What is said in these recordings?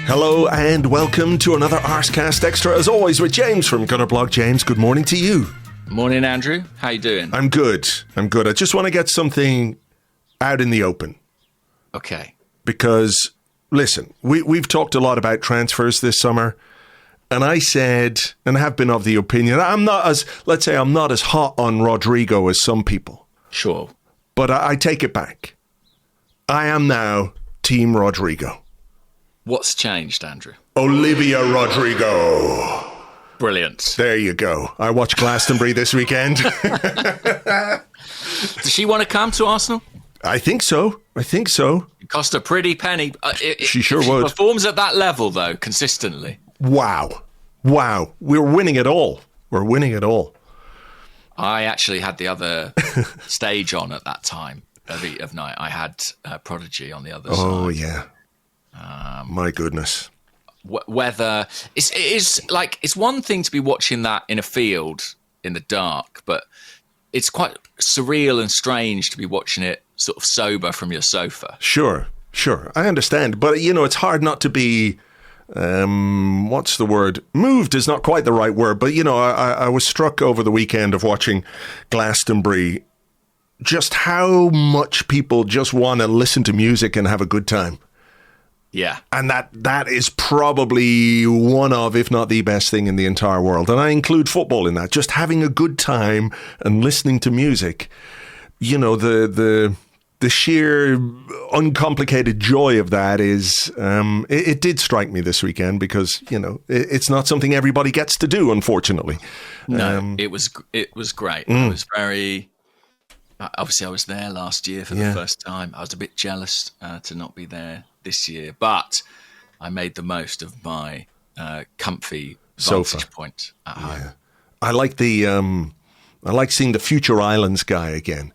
Hello and welcome to another Arsecast Extra, as always, with James from Gunnerblog. James, good morning to you. Morning, Andrew. How you doing? I'm good. I just want to get something out in the open. Okay. Because, listen, we've talked a lot about transfers this summer, and I said, and have been of the opinion, I'm not as hot on Rodrigo as some people. Sure. But I take it back. I am now Team Rodrigo. What's changed, Andrew? Olivia Rodrigo. Brilliant. There you go. I watched Glastonbury this weekend. Does she want to come to Arsenal? I think so. It cost a pretty penny. She sure would. She performs at that level, though, consistently. Wow. We're winning it all. I actually had the other stage on at that time of night. I had Prodigy on the other side. Oh, yeah. My goodness. Whether it's one thing to be watching that in a field in the dark, but it's quite surreal and strange to be watching it sort of sober from your sofa. Sure. I understand. But, it's hard not to be, what's the word? Moved is not quite the right word. But, I was struck over the weekend of watching Glastonbury, just how much people just want to listen to music and have a good time. Yeah. And that is probably one of, if not the best thing in the entire world. And I include football in that. Just having a good time and listening to music. The sheer uncomplicated joy of that is, it did strike me this weekend because, it's not something everybody gets to do, unfortunately. No, it was great. I was very... Obviously, I was there last year for the first time. I was a bit jealous to not be there this year, but I made the most of my comfy vantage point at home. I like seeing the Future Islands guy again.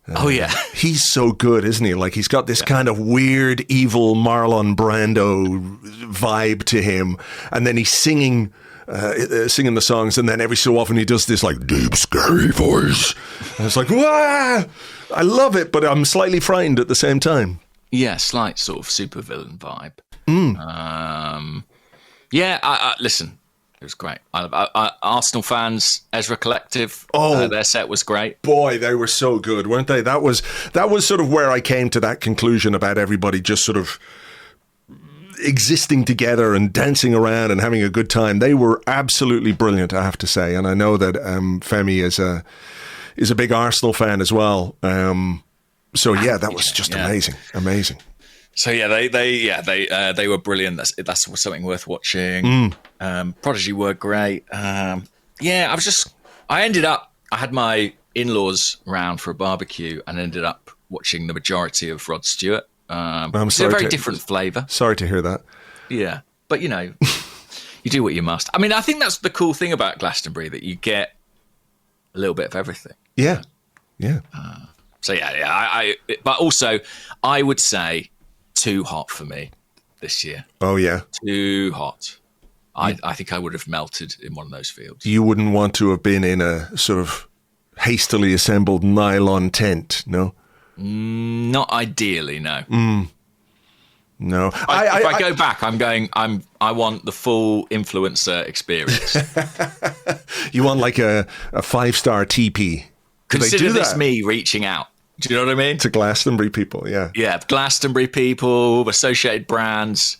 Oh yeah, he's so good, isn't he? Like he's got this kind of weird, evil Marlon Brando vibe to him, and then he's singing the songs, and then every so often he does this like deep, scary voice. And it's like, wah! I love it, but I'm slightly frightened at the same time. Yeah, slight sort of supervillain vibe. Listen, it was great. Arsenal fans, Ezra Collective, their set was great. Boy, they were so good, weren't they? That was sort of where I came to that conclusion about everybody just sort of existing together and dancing around and having a good time. They were absolutely brilliant, I have to say. And I know that Femi is a big Arsenal fan as well. So yeah, that was just amazing. So yeah, they were brilliant. That's something worth watching. Prodigy were great. I had my in-laws round for a barbecue and ended up watching the majority of Rod Stewart. It's a very different flavour. Sorry to hear that. Yeah, but you do what you must. I mean, I think that's the cool thing about Glastonbury, that you get a little bit of everything. Yeah. But also, I would say too hot for me this year. Oh yeah, too hot. I think I would have melted in one of those fields. You wouldn't want to have been in a sort of hastily assembled nylon tent, no? Not ideally, no. No. If I go back, I want the full influencer experience. You want like a 5-star TP. Consider this me reaching out. Do you know what I mean? To Glastonbury people, yeah. Yeah, Glastonbury people, associated brands,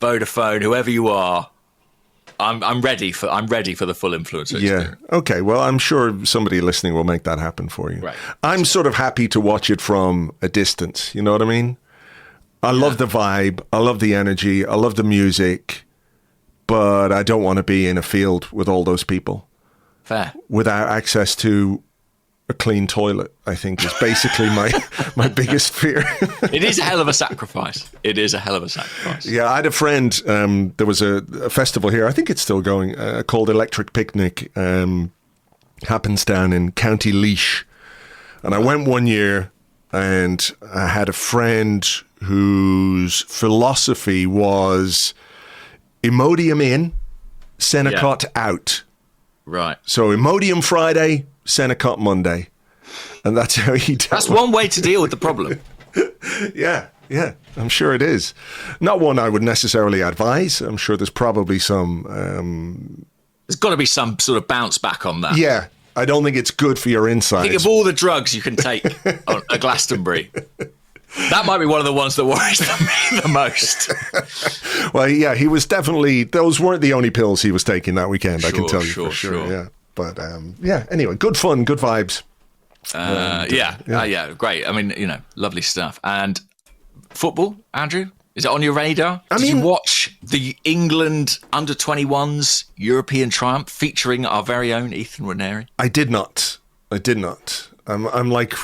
Vodafone, whoever you are. I'm ready for the full influencer experience. Yeah. Okay. Well, I'm sure somebody listening will make that happen for you. Right. I'm sort of happy to watch it from a distance. You know what I mean? I love the vibe. I love the energy. I love the music. But I don't want to be in a field with all those people. Fair. Without access to a clean toilet, I think, is basically my biggest fear. It is a hell of a sacrifice. Yeah, I had a friend, there was a festival here, I think it's still going, called Electric Picnic, happens down in County Laois. And I went one year and I had a friend whose philosophy was Imodium in, Senecot out. Right. So Imodium Friday, Senecot Monday. And that's how he dealt That's one way to deal with the problem. Yeah. Yeah, I'm sure it is. Not one I would necessarily advise. I'm sure there's probably some... There's got to be some sort of bounce back on that. Yeah, I don't think it's good for your insides. Think of all the drugs you can take on a Glastonbury. That might be one of the ones that worries me the most. Well, yeah, he was definitely... Those weren't the only pills he was taking that weekend, I can tell you for sure. Yeah. But, yeah, anyway, good fun, good vibes. Yeah, great. I mean, lovely stuff. And football, Andrew? Is it on your radar? Did you watch the England under-21s European triumph featuring our very own Ethan Nwaneri? I did not. I'm like,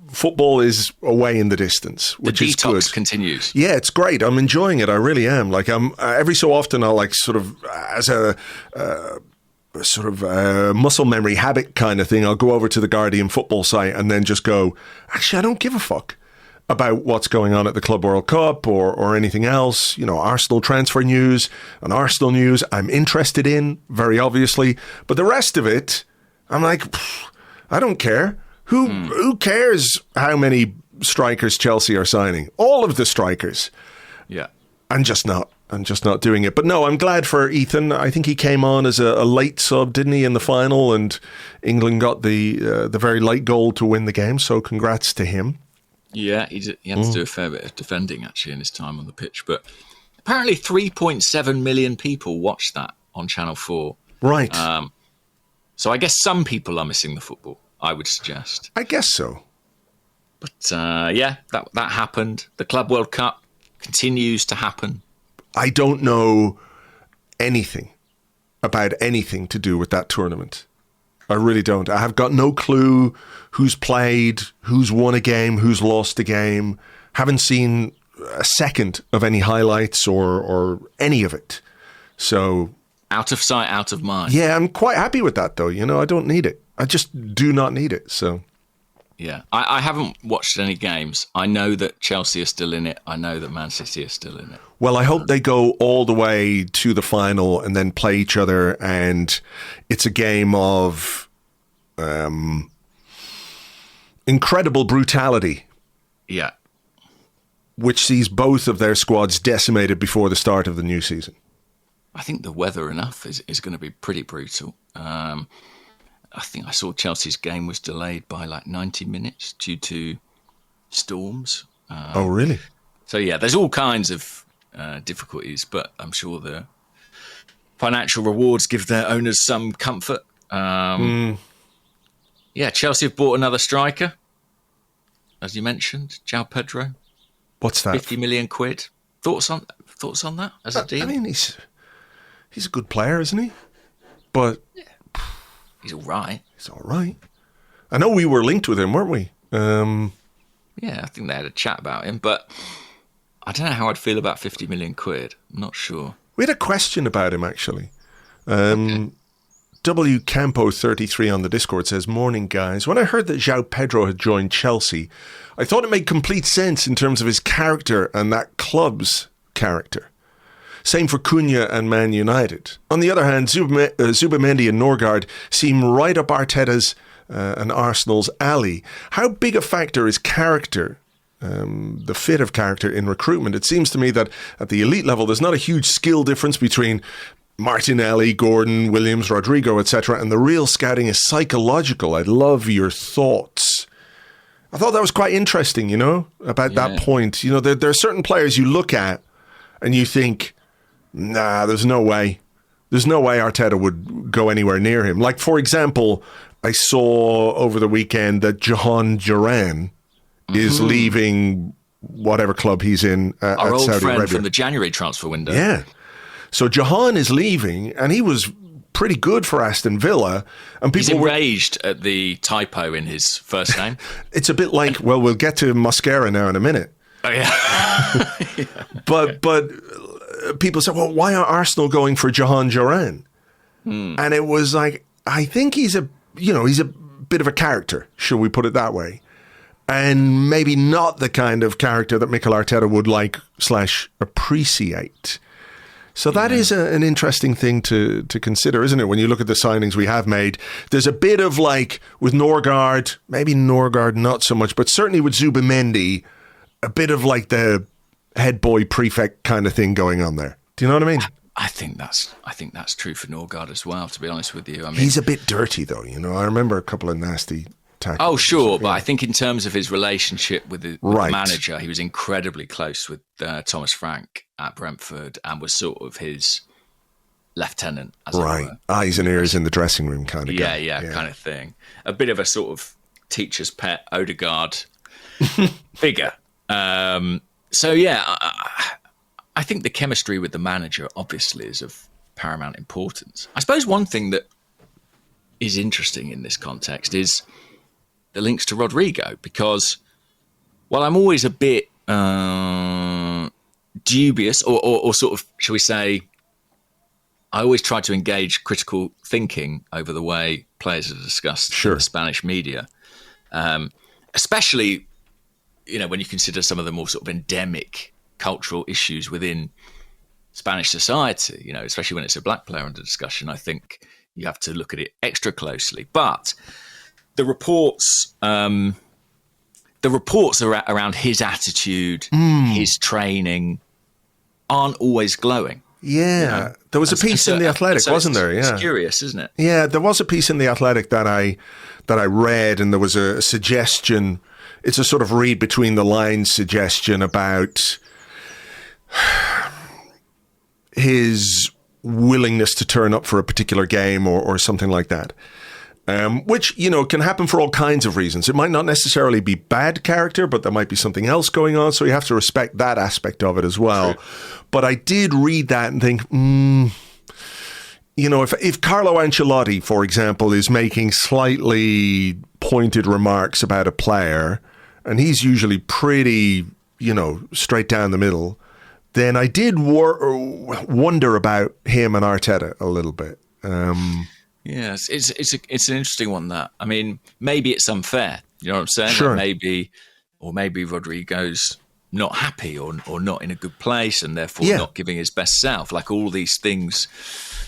football is away in the distance, which is good. The detox continues. Yeah, it's great. I'm enjoying it. I really am. Like, every so often I'll like sort of as a muscle memory habit kind of thing, I'll go over to the Guardian football site and then just go, actually, I don't give a fuck about what's going on at the Club World Cup or anything else. Arsenal transfer news and Arsenal news I'm interested in, very obviously. But the rest of it, I'm like, I don't care. Who cares how many strikers Chelsea are signing? All of the strikers. Yeah. I'm just not doing it. But no, I'm glad for Ethan. I think he came on as a late sub, didn't he, in the final? And England got the very late goal to win the game. So congrats to him. Yeah, he had to do a fair bit of defending, actually, in his time on the pitch. But apparently 3.7 million people watched that on Channel 4. Right. So I guess some people are missing the football, I would suggest. I guess so. But, yeah, that happened. The Club World Cup continues to happen. I don't know anything about anything to do with that tournament. I really don't. I have got no clue who's played, who's won a game, who's lost a game. Haven't seen a second of any highlights or any of it. So... out of sight, out of mind. Yeah, I'm quite happy with that, though. I don't need it. I just do not need it, so... Yeah, I haven't watched any games. I know that Chelsea are still in it. I know that Man City are still in it. Well, I hope they go all the way to the final and then play each other, and it's a game of incredible brutality. Yeah. Which sees both of their squads decimated before the start of the new season. I think the weather enough is going to be pretty brutal. I think I saw Chelsea's game was delayed by like 90 minutes due to storms. Oh, really? So, yeah, there's all kinds of difficulties, but I'm sure the financial rewards give their owners some comfort. Yeah, Chelsea have bought another striker, as you mentioned, João Pedro. What's that? 50 million quid. Thoughts on that as a deal? I mean, he's a good player, isn't he? But... yeah. He's all right. He's all right. I know we were linked with him, weren't we? Yeah, I think they had a chat about him, but I don't know how I'd feel about 50 million quid. I'm not sure. We had a question about him, actually. W Campo 33 on the Discord says, "Morning, guys. When I heard that João Pedro had joined Chelsea, I thought it made complete sense in terms of his character and that club's character. Same for Cunha and Man United. On the other hand, Zubamendi and Norgaard seem right up Arteta's and Arsenal's alley. How big a factor is character, the fit of character in recruitment? It seems to me that at the elite level, there's not a huge skill difference between Martinelli, Gordon, Williams, Rodrigo, etc. And the real scouting is psychological. I'd love your thoughts." I thought that was quite interesting, about that point. There are certain players you look at and you think, nah, there's no way. There's no way Arteta would go anywhere near him. Like, for example, I saw over the weekend that Jahan Duran is leaving whatever club he's in at our old Saudi friend Arabia. From the January transfer window. Yeah. So Jahan is leaving, and he was pretty good for Aston Villa. And people He's enraged at the typo in his first name. It's a bit like, well, we'll get to Mosquera now in a minute. Oh, yeah. But people say, well, why are Arsenal going for Jahan Duran? And it was like, I think he's a bit of a character, shall we put it that way? And maybe not the kind of character that Mikel Arteta would like/appreciate. So that is an interesting thing to consider, isn't it? When you look at the signings we have made, there's a bit of like with Norgaard, maybe Norgaard not so much, but certainly with Zubamendi, a bit of like the head boy prefect kind of thing going on there. Do you know what I mean? I think that's true for Norgaard as well, to be honest with you. I mean, he's a bit dirty though, you know. I remember a couple of nasty tackles. Oh, sure, but I think in terms of his relationship with the manager, he was incredibly close with Thomas Frank at Brentford and was sort of his lieutenant, as it were. Eyes and ears in the dressing room kind of guy. Yeah, kind of thing. A bit of a sort of teacher's pet, Odegaard figure. So, yeah, I think the chemistry with the manager obviously is of paramount importance. I suppose one thing that is interesting in this context is the links to Rodrigo, because while I'm always a bit dubious or sort of, shall we say, I always try to engage critical thinking over the way players are discussed in the Spanish media, especially, you know, when you consider some of the more sort of endemic cultural issues within Spanish society, you know, especially when it's a black player under discussion. I think you have to look at it extra closely. But the reports around his attitude, his training, aren't always glowing. Yeah, you know? There was a piece in The Athletic, wasn't there? Yeah, it's curious, isn't it? Yeah, there was a piece in The Athletic that I read, and there was a suggestion. It's a sort of read between the lines suggestion about his willingness to turn up for a particular game or something like that. Which, you know, can happen for all kinds of reasons. It might not necessarily be bad character, but there might be something else going on. So you have to respect that aspect of it as well. True. But I did read that and think, you know, if Carlo Ancelotti, for example, is making slightly pointed remarks about a player, and he's usually pretty, you know, straight down the middle, then I did wonder about him and Arteta a little bit. Yes, it's an interesting one, that. I mean, maybe it's unfair. You know what I'm saying? Sure. Like maybe Rodrigo's not happy or not in a good place and therefore not giving his best self. Like, all these things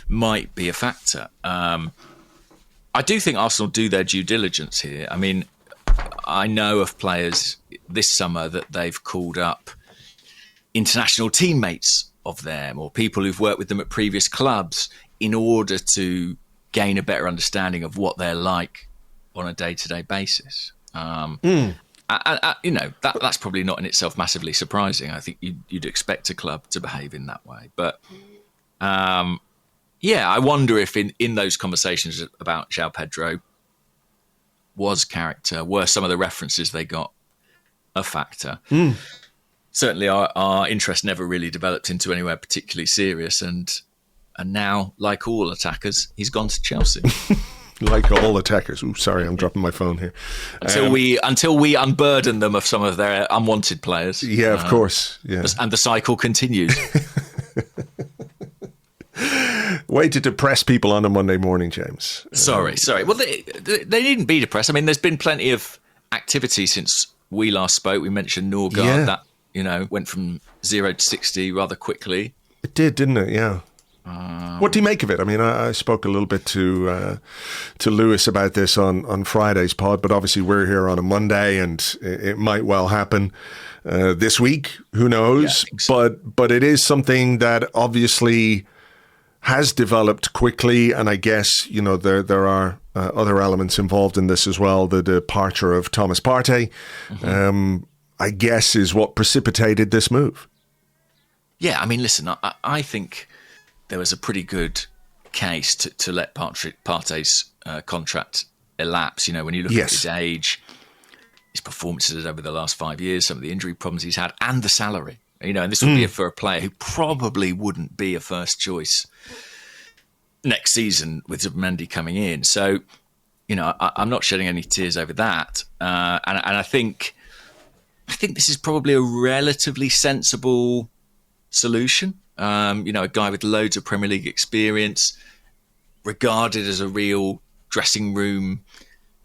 might be a factor. I do think Arsenal do their due diligence here. I mean, I know of players this summer that they've called up international teammates of them or people who've worked with them at previous clubs in order to gain a better understanding of what they're like on a day-to-day basis. You know, that's probably not in itself massively surprising. I think you'd expect a club to behave in that way. But, yeah, I wonder if in those conversations about João Pedro were some of the references they got a factor. Certainly our interest never really developed into anywhere particularly serious, and now, like all attackers, he's gone to Chelsea. Like all attackers. Ooh, sorry, I'm dropping my phone here. Until we unburden them of some of their unwanted players. Yeah, of course. Yeah. And the cycle continues. Way to depress people on a Monday morning, James. Sorry. Well, they needn't be depressed. I mean, there's been plenty of activity since we last spoke. We mentioned Norgaard, that, you know, went from 0 to 60 rather quickly. It did, didn't it? Yeah. What do you make of it? I mean, I spoke a little bit to Lewis about this on Friday's pod, but obviously we're here on a Monday, and it might well happen this week. Who knows? Yeah, so. But it is something that obviously has developed quickly, and I guess, you know, there are other elements involved in this as well. The departure of Thomas Partey, I guess, is what precipitated this move. Yeah, I mean, listen, I think there was a pretty good case to let Partey's contract elapse. You know, when you look at his age, his performances over the last 5 years, some of the injury problems he's had, and the salary. You know, and this would be for a player who probably wouldn't be a first choice next season with Zubimendi coming in. So, you know, I'm not shedding any tears over that. And I think this is probably a relatively sensible solution. You know, a guy with loads of Premier League experience, regarded as a real dressing room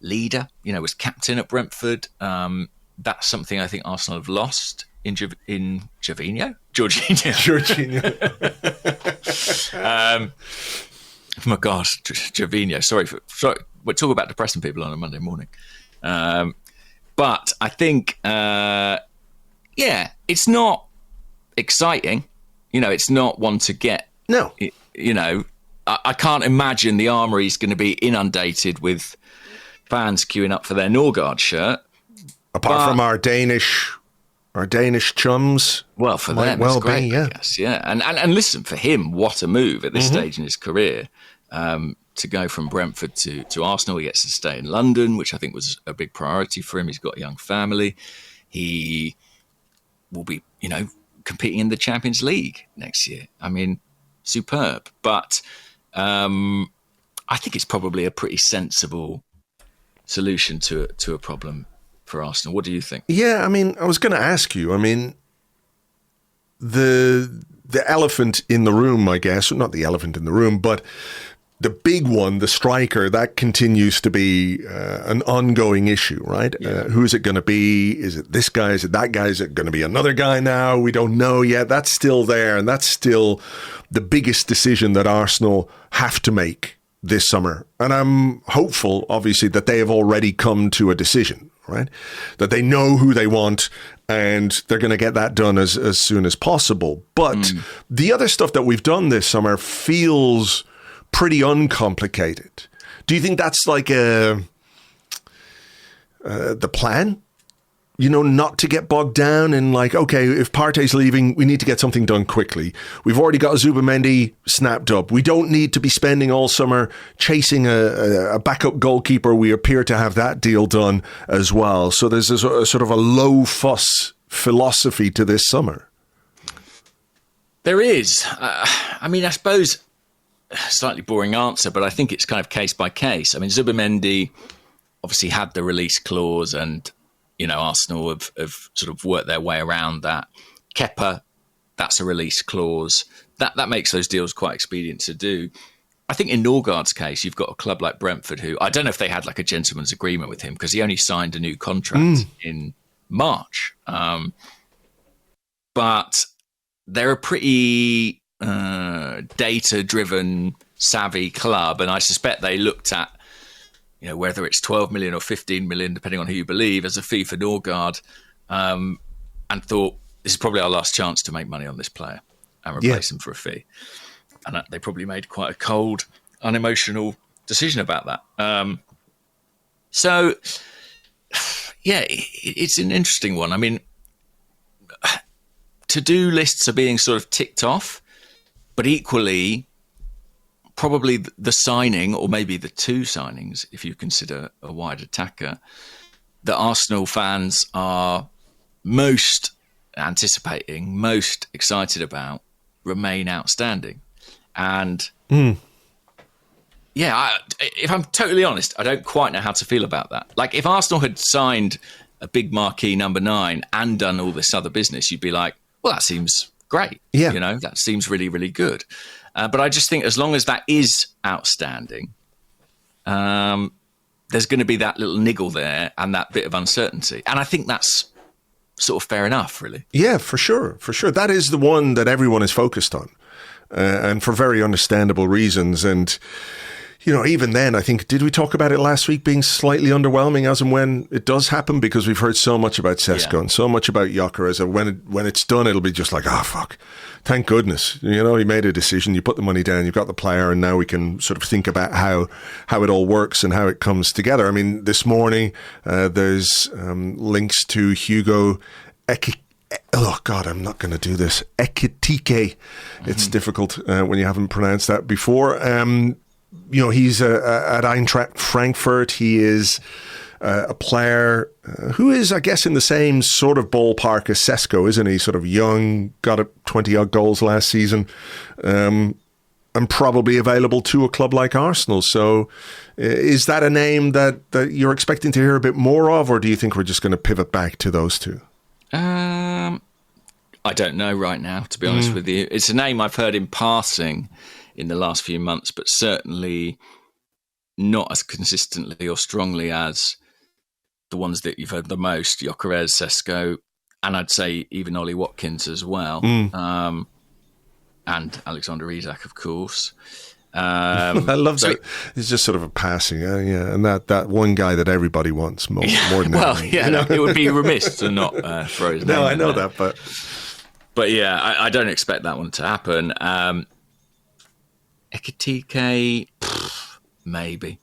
leader, you know, was captain at Brentford. That's something I think Arsenal have lost in Jorginho. Oh my God, Jorginho. Sorry, we're talking about depressing people on a Monday morning. But I think Yeah, it's not exciting. It's not one to get. No. I can't imagine the Armoury is going to be inundated with fans queuing up for their Norgaard shirt. Apart from our Danish chums. Well, for them, it's great, I guess. Yeah. And listen, for him, what a move at this stage in his career. To go from Brentford to Arsenal. He gets to stay in London, which I think was a big priority for him. He's got a young family. He will be, competing in the Champions League next year. I mean, superb. But I think it's probably a pretty sensible solution to a problem for Arsenal. What do you think? Yeah, I mean, I was going to ask you. I mean, the elephant in the room, I guess, not the elephant in the room, but the big one, the striker, that continues to be an ongoing issue, right? Yeah. Who is it going to be? Is it this guy? Is it that guy? Is it going to be another guy now? We don't know yet. That's still there, and that's still the biggest decision that Arsenal have to make this summer. And I'm hopeful, obviously, that they have already come to a decision, right? That they know who they want and they're going to get that done as soon as possible. But the other stuff that we've done this summer feels pretty uncomplicated. Do you think that's like the plan? Not to get bogged down in like, okay, if Partey's leaving, we need to get something done quickly. We've already got Zubimendi snapped up. We don't need to be spending all summer chasing a backup goalkeeper. We appear to have that deal done as well. So there's a sort of a low fuss philosophy to this summer. There is. I mean, I suppose slightly boring answer, but I think it's kind of case by case. I mean, Zubimendi obviously had the release clause and, Arsenal have sort of worked their way around that. Kepa, that's a release clause. That makes those deals quite expedient to do. I think in Norgaard's case, you've got a club like Brentford who, I don't know if they had like a gentleman's agreement with him because he only signed a new contract in March. But they're a pretty data-driven, savvy club, and I suspect they looked at whether it's 12 million or 15 million, depending on who you believe, as a fee for Norgaard, and thought, this is probably our last chance to make money on this player and replace him for a fee. And they probably made quite a cold, unemotional decision about that. So, it's an interesting one. I mean, to-do lists are being sort of ticked off, but equally, probably the signing, or maybe the two signings, if you consider a wide attacker, that Arsenal fans are most anticipating, most excited about, remain outstanding. And if I'm totally honest, I don't quite know how to feel about that. Like, if Arsenal had signed a big marquee number 9 and done all this other business, you'd be like, well, that seems great. Yeah. That seems really, really good. But I just think as long as that is outstanding, there's going to be that little niggle there and that bit of uncertainty. And I think that's sort of fair enough, really. Yeah, for sure. For sure. That is the one that everyone is focused on, and for very understandable reasons. And, even then, I think, did we talk about it last week being slightly underwhelming as and when it does happen? Because we've heard so much about Sesko and so much about Gyökeres. When it's done, it'll be just like, fuck. Thank goodness. He made a decision. You put the money down, you've got the player, and now we can sort of think about how it all works and how it comes together. I mean, this morning, there's links to Hugo oh, God, I'm not going to do this. Ekitike. It's difficult when you haven't pronounced that before. He's at Eintracht Frankfurt. He is a player who is, I guess, in the same sort of ballpark as Sesko, isn't he? Sort of young, got 20-odd goals last season, and probably available to a club like Arsenal. So is that a name that you're expecting to hear a bit more of, or do you think we're just going to pivot back to those two? I don't know right now, to be honest with you. It's a name I've heard in passing in the last few months, but certainly not as consistently or strongly as the ones that you've heard the most, Gyökeres, Sesko, and I'd say even Ollie Watkins as well, and Alexander Isak, of course. I love that. It's just sort of a passing, yeah. And that one guy that everybody wants more than anything. It would be remiss to not throw his name. No, I know that, but yeah, I don't expect that one to happen. Ekitike, maybe.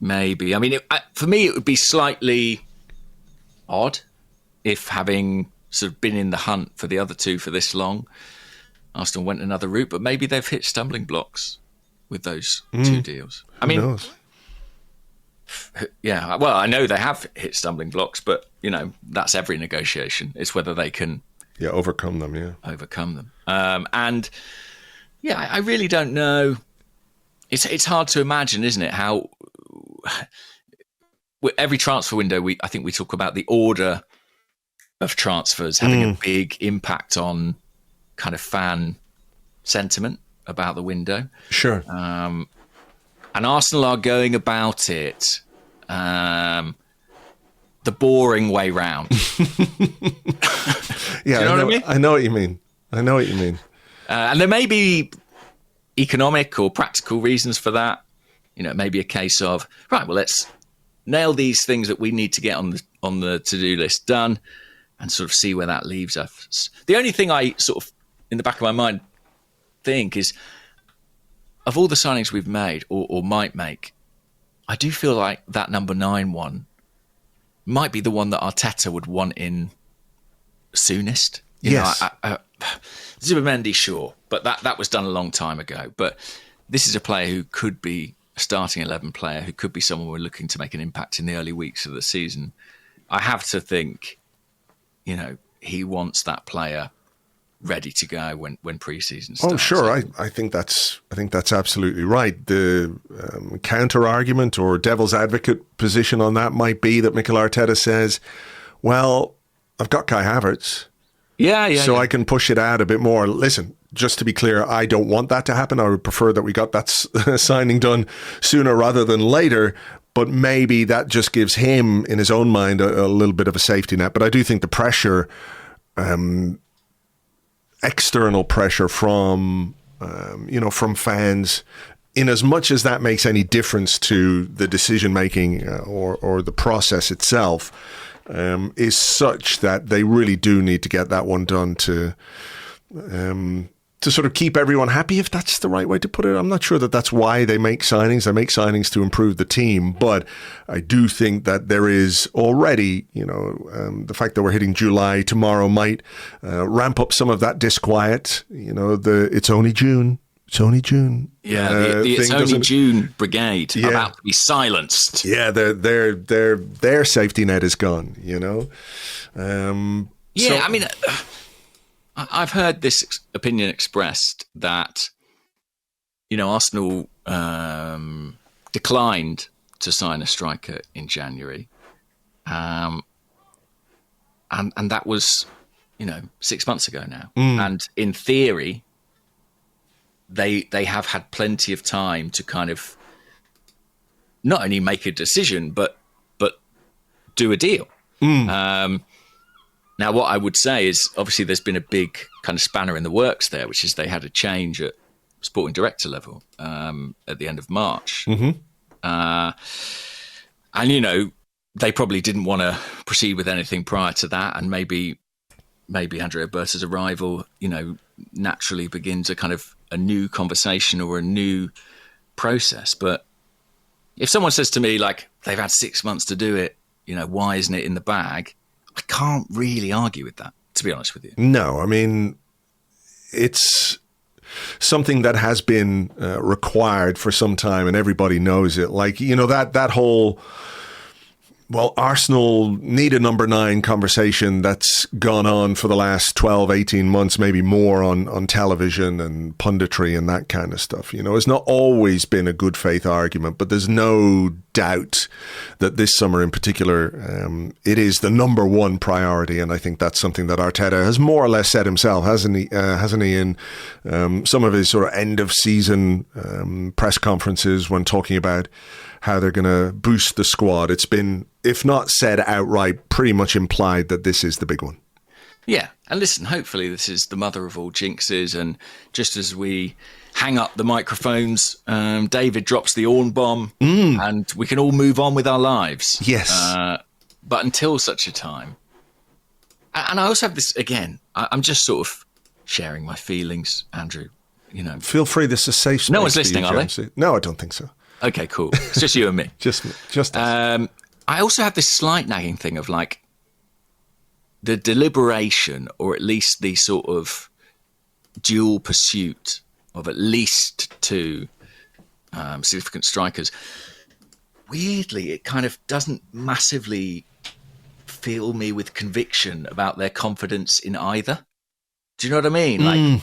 I mean, for me, it would be slightly odd if, having sort of been in the hunt for the other two for this long, Arsenal went another route, but maybe they've hit stumbling blocks with those two deals. I mean, who knows? Yeah, well, I know they have hit stumbling blocks, but, that's every negotiation. It's whether they can... overcome them, Overcome them. And, I really don't know. It's hard to imagine, isn't it, how... Every transfer window, I think we talk about the order of transfers having a big impact on kind of fan sentiment about the window. Sure. And Arsenal are going about it the boring way round. Yeah, Do you know what I mean? I know what you mean. And there may be economic or practical reasons for that. It may be a case of, right, well, let's nail these things that we need to get on the to-do list done and sort of see where that leaves us. The only thing I sort of, in the back of my mind, think is, of all the signings we've made or might make, I do feel like that number 9 one might be the one that Arteta would want in soonest. Yes. Zubimendi, sure, but that was done a long time ago. But this is a player who could be a starting 11 player, who could be someone we're looking to make an impact in the early weeks of the season. I have to think, he wants that player ready to go when pre-season starts. Oh, sure. I think that's absolutely right. The counter argument or devil's advocate position on that might be that Mikel Arteta says, well, I've got Kai Havertz. So I can push it out a bit more. Listen, just to be clear, I don't want that to happen. I would prefer that we got that signing done sooner rather than later. But maybe that just gives him, in his own mind, a little bit of a safety net. But I do think the pressure, external pressure from fans, in as much as that makes any difference to the decision making or the process itself, is such that they really do need to get that one done to sort of keep everyone happy, if that's the right way to put it. I'm not sure that that's why they make signings. They make signings to improve the team, but I do think that there is already, the fact that we're hitting July tomorrow might ramp up some of that disquiet. It's only June. It's only June. Yeah, it's only June brigade about to be silenced. Yeah, their safety net is gone. I mean, I've heard this opinion expressed that Arsenal declined to sign a striker in January, and that was 6 months ago now. And in theory, they have had plenty of time to kind of not only make a decision but do a deal. Now, what I would say is, obviously, there's been a big kind of spanner in the works there, which is they had a change at sporting director level at the end of March. And they probably didn't want to proceed with anything prior to that, and maybe Andrea Berta's arrival, naturally begins a kind of a new conversation or a new process. But if someone says to me, like, they've had 6 months to do it, why isn't it in the bag? I can't really argue with that, to be honest with you. No, I mean, it's something that has been required for some time, and everybody knows it. Like, that whole, well, Arsenal need a number 9 conversation that's gone on for the last 12, 18 months, maybe more on television and punditry and that kind of stuff. It's not always been a good faith argument, but there's no doubt that this summer in particular, it is the number 1 priority. And I think that's something that Arteta has more or less said himself, hasn't he, in some of his sort of end of season press conferences when talking about how they're going to boost the squad. It's been, if not said outright, pretty much implied that this is the big one. Yeah. And listen, hopefully this is the mother of all jinxes. And just as we hang up the microphones. David drops the Orn bomb, and we can all move on with our lives. Yes. But until such a time, and I also have this again. I'm just sort of sharing my feelings, Andrew. You know, feel free. This is a safe space. No one's listening, are they? No, I don't think so. Okay, cool. It's just you and me. just us. I also have this slight nagging thing of like the deliberation, or at least the sort of dual pursuit of at least two significant strikers. Weirdly, it kind of doesn't massively fill me with conviction about their confidence in either. Do you know what I mean? Like,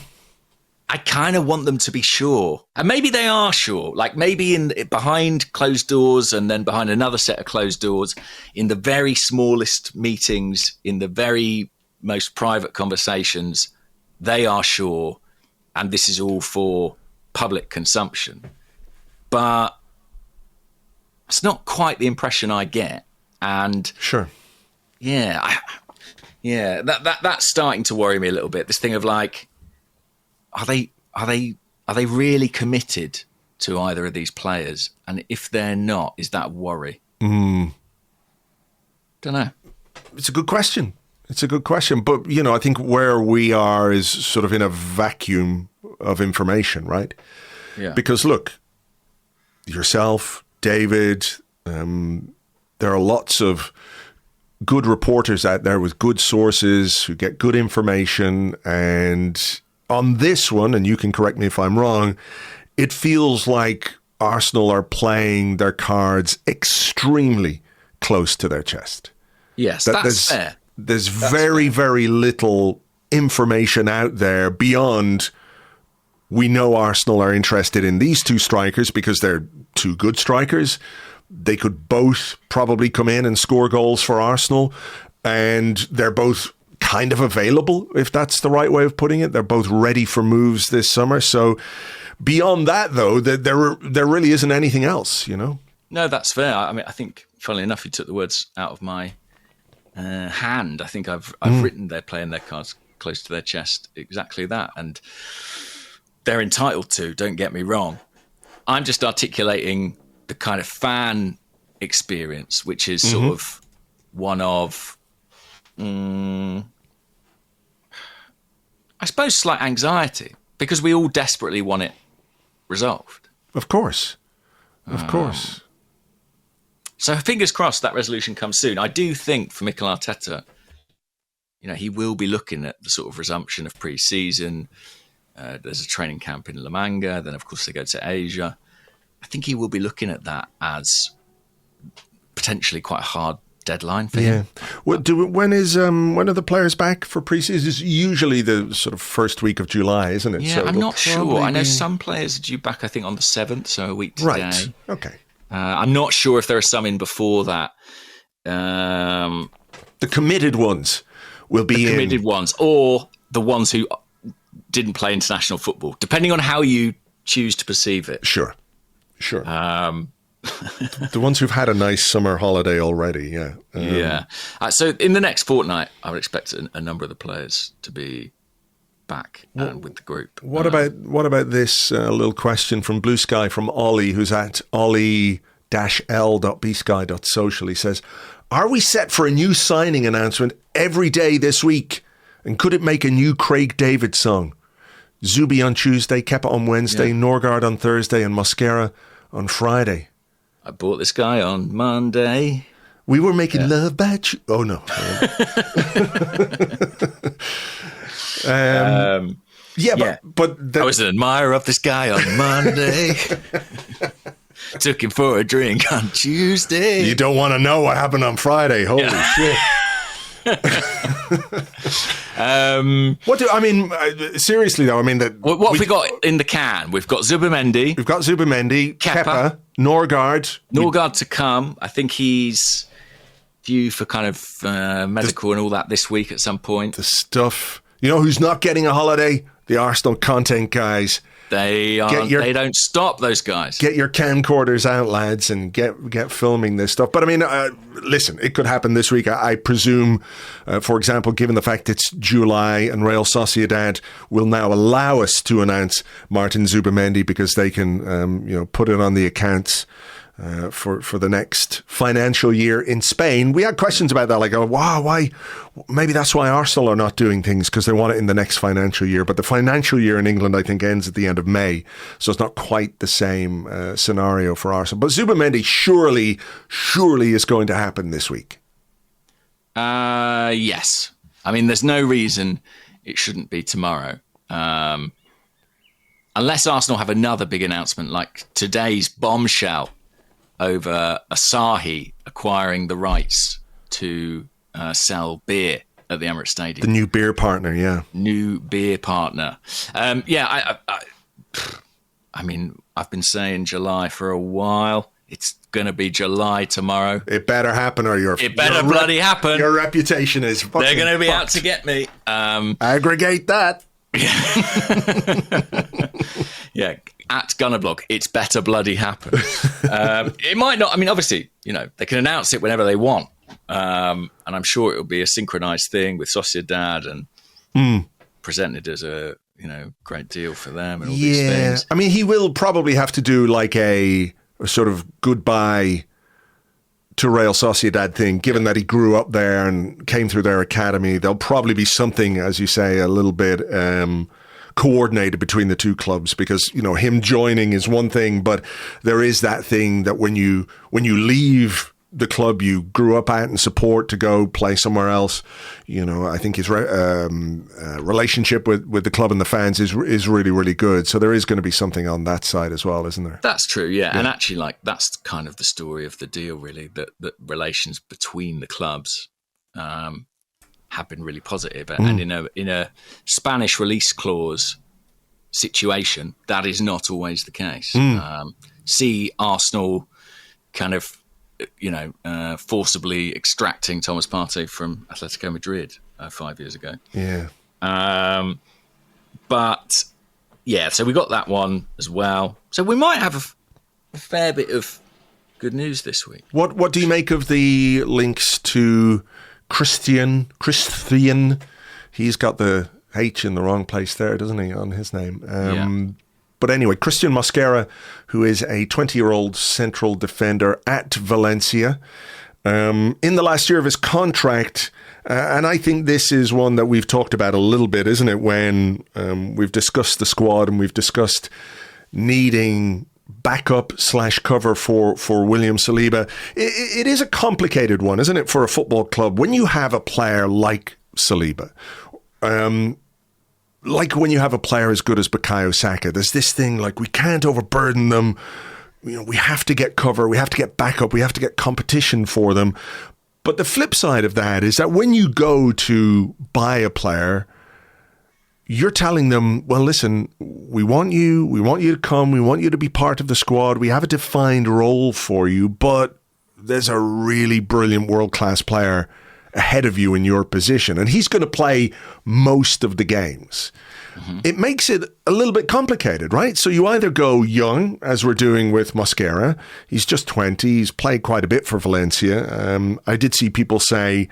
I kind of want them to be sure. And maybe they are sure. Like maybe behind closed doors and then behind another set of closed doors, in the very smallest meetings, in the very most private conversations, they are sure. And this is all for public consumption. But it's not quite the impression I get. And sure. Yeah. That's starting to worry me a little bit. This thing of like, are they really committed to either of these players? And if they're not, is that a worry? Don't know. It's a good question. But, you know, I think where we are is sort of in a vacuum of information, right? Yeah. Because, look, yourself, David, there are lots of good reporters out there with good sources who get good information. And on this one, and you can correct me if I'm wrong, it feels like Arsenal are playing their cards extremely close to their chest. Yes, that's fair. There's very little information out there beyond we know Arsenal are interested in these two strikers because they're two good strikers. They could both probably come in and score goals for Arsenal, and they're both kind of available, if that's the right way of putting it. They're both ready for moves this summer. So beyond that, though, there really isn't anything else, you know? No, that's fair. I mean, I think, funnily enough, you took the words out of my hand. I think I've written they're playing their cards close to their chest, exactly that. And they're entitled to, don't get me wrong. I'm just articulating the kind of fan experience, which is sort of one of, I suppose, slight anxiety, because we all desperately want it resolved. Of course. Of course. So fingers crossed that resolution comes soon. I do think for Mikel Arteta, you know, he will be looking at the sort of resumption of pre-season. There's a training camp in La Manga. Then, of course, they go to Asia. I think he will be looking at that as potentially quite a hard deadline for him. When are the players back for pre-season? It's usually the sort of first week of July, isn't it? Yeah, so I'm not sure. I know some players are due back, I think, on the 7th, so a week today. Right, okay. I'm not sure if there are some in before that. The committed ones will be the committed ones, or the ones who didn't play international football, depending on how you choose to perceive it. Sure. The ones who've had a nice summer holiday already, yeah. So in the next fortnight, I would expect a number of the players to be back and with the group. What about this little question from Blue Sky from Ollie, who's at ollie-l.bsky.social. He says, are we set for a new signing announcement every day this week? And could it make a new Craig David song? Zubi on Tuesday, Kepa on Wednesday, Norgaard on Thursday, and Mosquera on Friday. I bought this guy on Monday. We were making love by Oh, no. But I was an admirer of this guy on Monday. Took him for a drink on Tuesday. You don't want to know what happened on Friday. Holy shit. Seriously though, what have we got in the can? We've got Zubimendi. Kepa, Norgaard to come. I think he's due for kind of medical and all that this week at some point. The stuff. You know who's not getting a holiday? The Arsenal content guys. They don't stop, those guys. Get your camcorders out, lads, and get filming this stuff. But I mean, listen, it could happen this week. I presume, for example, given the fact it's July and Real Sociedad will now allow us to announce Martin Zubimendi because they can, put it on the accounts. For the next financial year in Spain. We had questions about that, like, oh, wow, why? Maybe that's why Arsenal are not doing things, because they want it in the next financial year. But the financial year in England, I think, ends at the end of May. So it's not quite the same scenario for Arsenal. But Zubimendi surely is going to happen this week. Yes. I mean, there's no reason it shouldn't be tomorrow. Unless Arsenal have another big announcement, like today's bombshell over Asahi acquiring the rights to sell beer at the Emirates Stadium. The new beer partner, yeah. New beer partner. I mean, I've been saying July for a while. It's going to be July tomorrow. It better happen or It better bloody happen. Your reputation is fucking They're going to be fucked. out to get me. Aggregate that. Yeah, at Gunnerblog, it's better bloody happen. It might not. I mean, obviously, they can announce it whenever they want, and I'm sure it will be a synchronized thing with Sociedad and presented as a great deal for them and all these things. I mean, he will probably have to do like a sort of goodbye to Real Sociedad thing, given that he grew up there and came through their academy. There'll probably be something, as you say, a little bit coordinated between the two clubs, because him joining is one thing, but there is that thing that when you leave the club you grew up at and support to go play somewhere else, I think his relationship with the club and the fans is really, really good. So there is going to be something on that side as well, isn't there? That's true, yeah. And actually, that's kind of the story of the deal, really, that relations between the clubs have been really positive. And in a Spanish release clause situation, that is not always the case. See Arsenal kind of forcibly extracting Thomas Partey from Atletico Madrid 5 years ago. Yeah. But yeah, so we got that one as well. So we might have a fair bit of good news this week. What do you make of the links to Cristhian? He's got the H in the wrong place there, doesn't he, on his name? But anyway, Cristhian Mosquera, who is a 20-year-old central defender at Valencia, in the last year of his contract, and I think this is one that we've talked about a little bit, isn't it, when we've discussed the squad and we've discussed needing backup/cover for William Saliba. It is a complicated one, isn't it, for a football club when you have a player like Saliba. Like when you have a player as good as Bukayo Saka, there's this thing like we can't overburden them. We have to get cover, we have to get backup, we have to get competition for them. But the flip side of that is that when you go to buy a player, you're telling them, well, listen, we want you to come, we want you to be part of the squad, we have a defined role for you, but there's a really brilliant world-class player ahead of you in your position, and he's going to play most of the games. It makes it a little bit complicated, right? So you either go young, as we're doing with Mosquera. He's just 20. He's played quite a bit for Valencia. I did see people say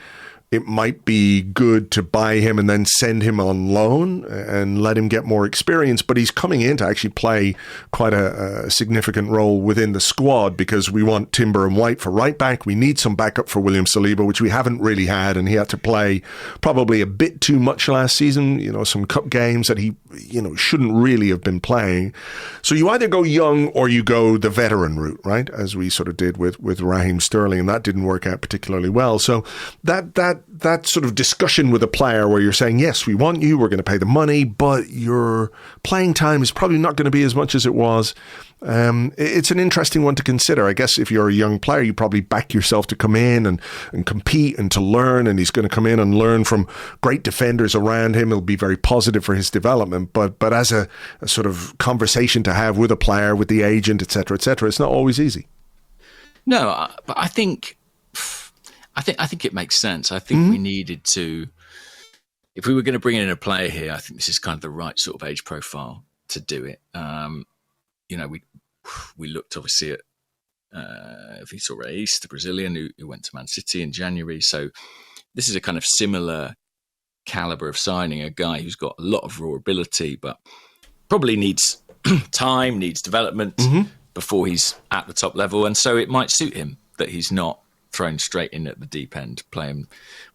it might be good to buy him and then send him on loan and let him get more experience. But he's coming in to actually play quite a significant role within the squad, because we want Timber and White for right back. We need some backup for William Saliba, which we haven't really had. And he had to play probably a bit too much last season, some cup games that he, shouldn't really have been playing. So you either go young or you go the veteran route, right? As we sort of did with Raheem Sterling, and that didn't work out particularly well. So that sort of discussion with a player where you're saying, yes, we want you, we're going to pay the money, but your playing time is probably not going to be as much as it was. It's an interesting one to consider. I guess if you're a young player, you probably back yourself to come in and compete and to learn, and he's going to come in and learn from great defenders around him. It'll be very positive for his development, but as a sort of conversation to have with a player, with the agent, etc., it's not always easy. No, but I think it makes sense. I think we needed to, if we were going to bring in a player here, I think this is kind of the right sort of age profile to do it. We looked obviously at Vitor Reis, the Brazilian who went to Man City in January. So this is a kind of similar caliber of signing, a guy who's got a lot of raw ability, but probably needs time, needs development before he's at the top level. And so it might suit him that he's not thrown straight in at the deep end, playing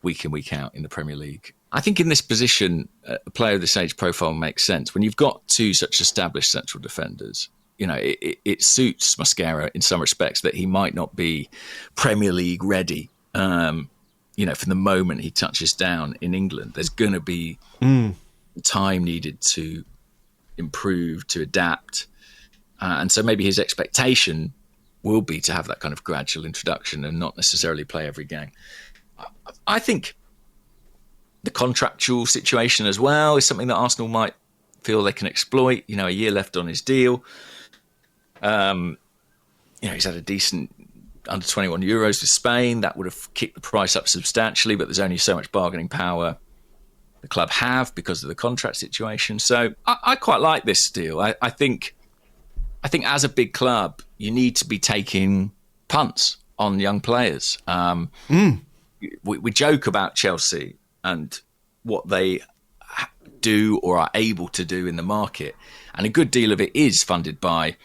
week in, week out in the Premier League. I think in this position, a player of this age profile makes sense. When you've got two such established central defenders, it suits Mosquera in some respects that he might not be Premier League ready. From the moment he touches down in England, there's going to be time needed to improve, to adapt. And so maybe his expectation will be to have that kind of gradual introduction and not necessarily play every game. I think the contractual situation as well is something that Arsenal might feel they can exploit. A year left on his deal. He's had a decent under 21 euros to Spain. That would have kicked the price up substantially, but there's only so much bargaining power the club have because of the contract situation. So I quite like this deal. I think as a big club, you need to be taking punts on young players. We joke about Chelsea and what they do or are able to do in the market. And a good deal of it is funded by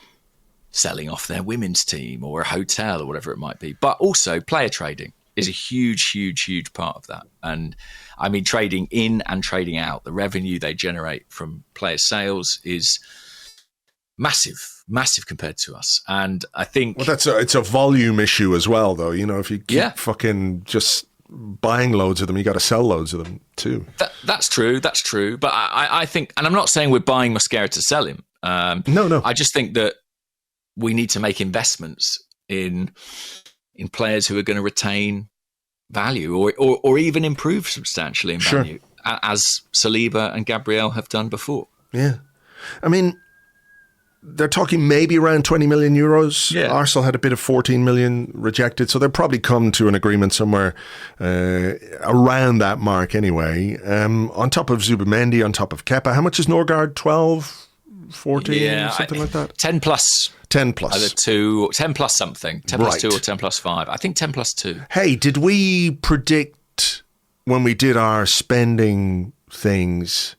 selling off their women's team or a hotel or whatever it might be. But also player trading is a huge, huge, huge part of that. And I mean, trading in and trading out, the revenue they generate from player sales is massive compared to us. And I think... Well, it's a volume issue as well, though. If you keep fucking just buying loads of them, you got to sell loads of them too. That's true. But I think, and I'm not saying we're buying Mosquera to sell him. No. I just think that we need to make investments in players who are going to retain value or even improve substantially in value, as Saliba and Gabriel have done before. Yeah. I mean, they're talking maybe around 20 million euros. Yeah. Arsenal had a bit of 14 million rejected, so they'll probably come to an agreement somewhere around that mark anyway. On top of Zubamendi, on top of Kepa. How much is Norgaard? 12, 14, something like that? 10 plus. 10 plus. Either 10 plus something. 10 plus 2 or 10 plus 5. I think 10 plus 2. Hey, did we predict when we did our spending things,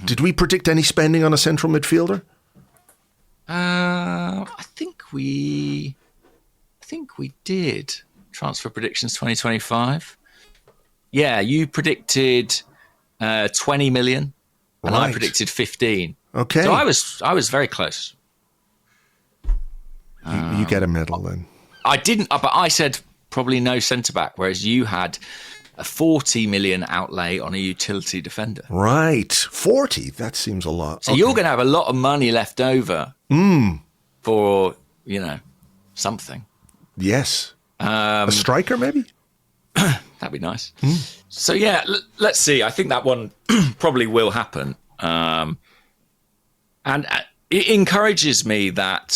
did we predict any spending on a central midfielder? I think we did. Transfer predictions 2025. Yeah, you predicted 20 million, and I predicted 15. Okay, so I was very close. You get a medal then. I didn't, but I said probably no centre back, whereas you had a 40 million outlay on a utility defender. Right, 40. That seems a lot. So you're going to have a lot of money left over for something. Yes, a striker maybe. That'd be nice. So yeah, let's see. I think that one probably will happen, and it encourages me that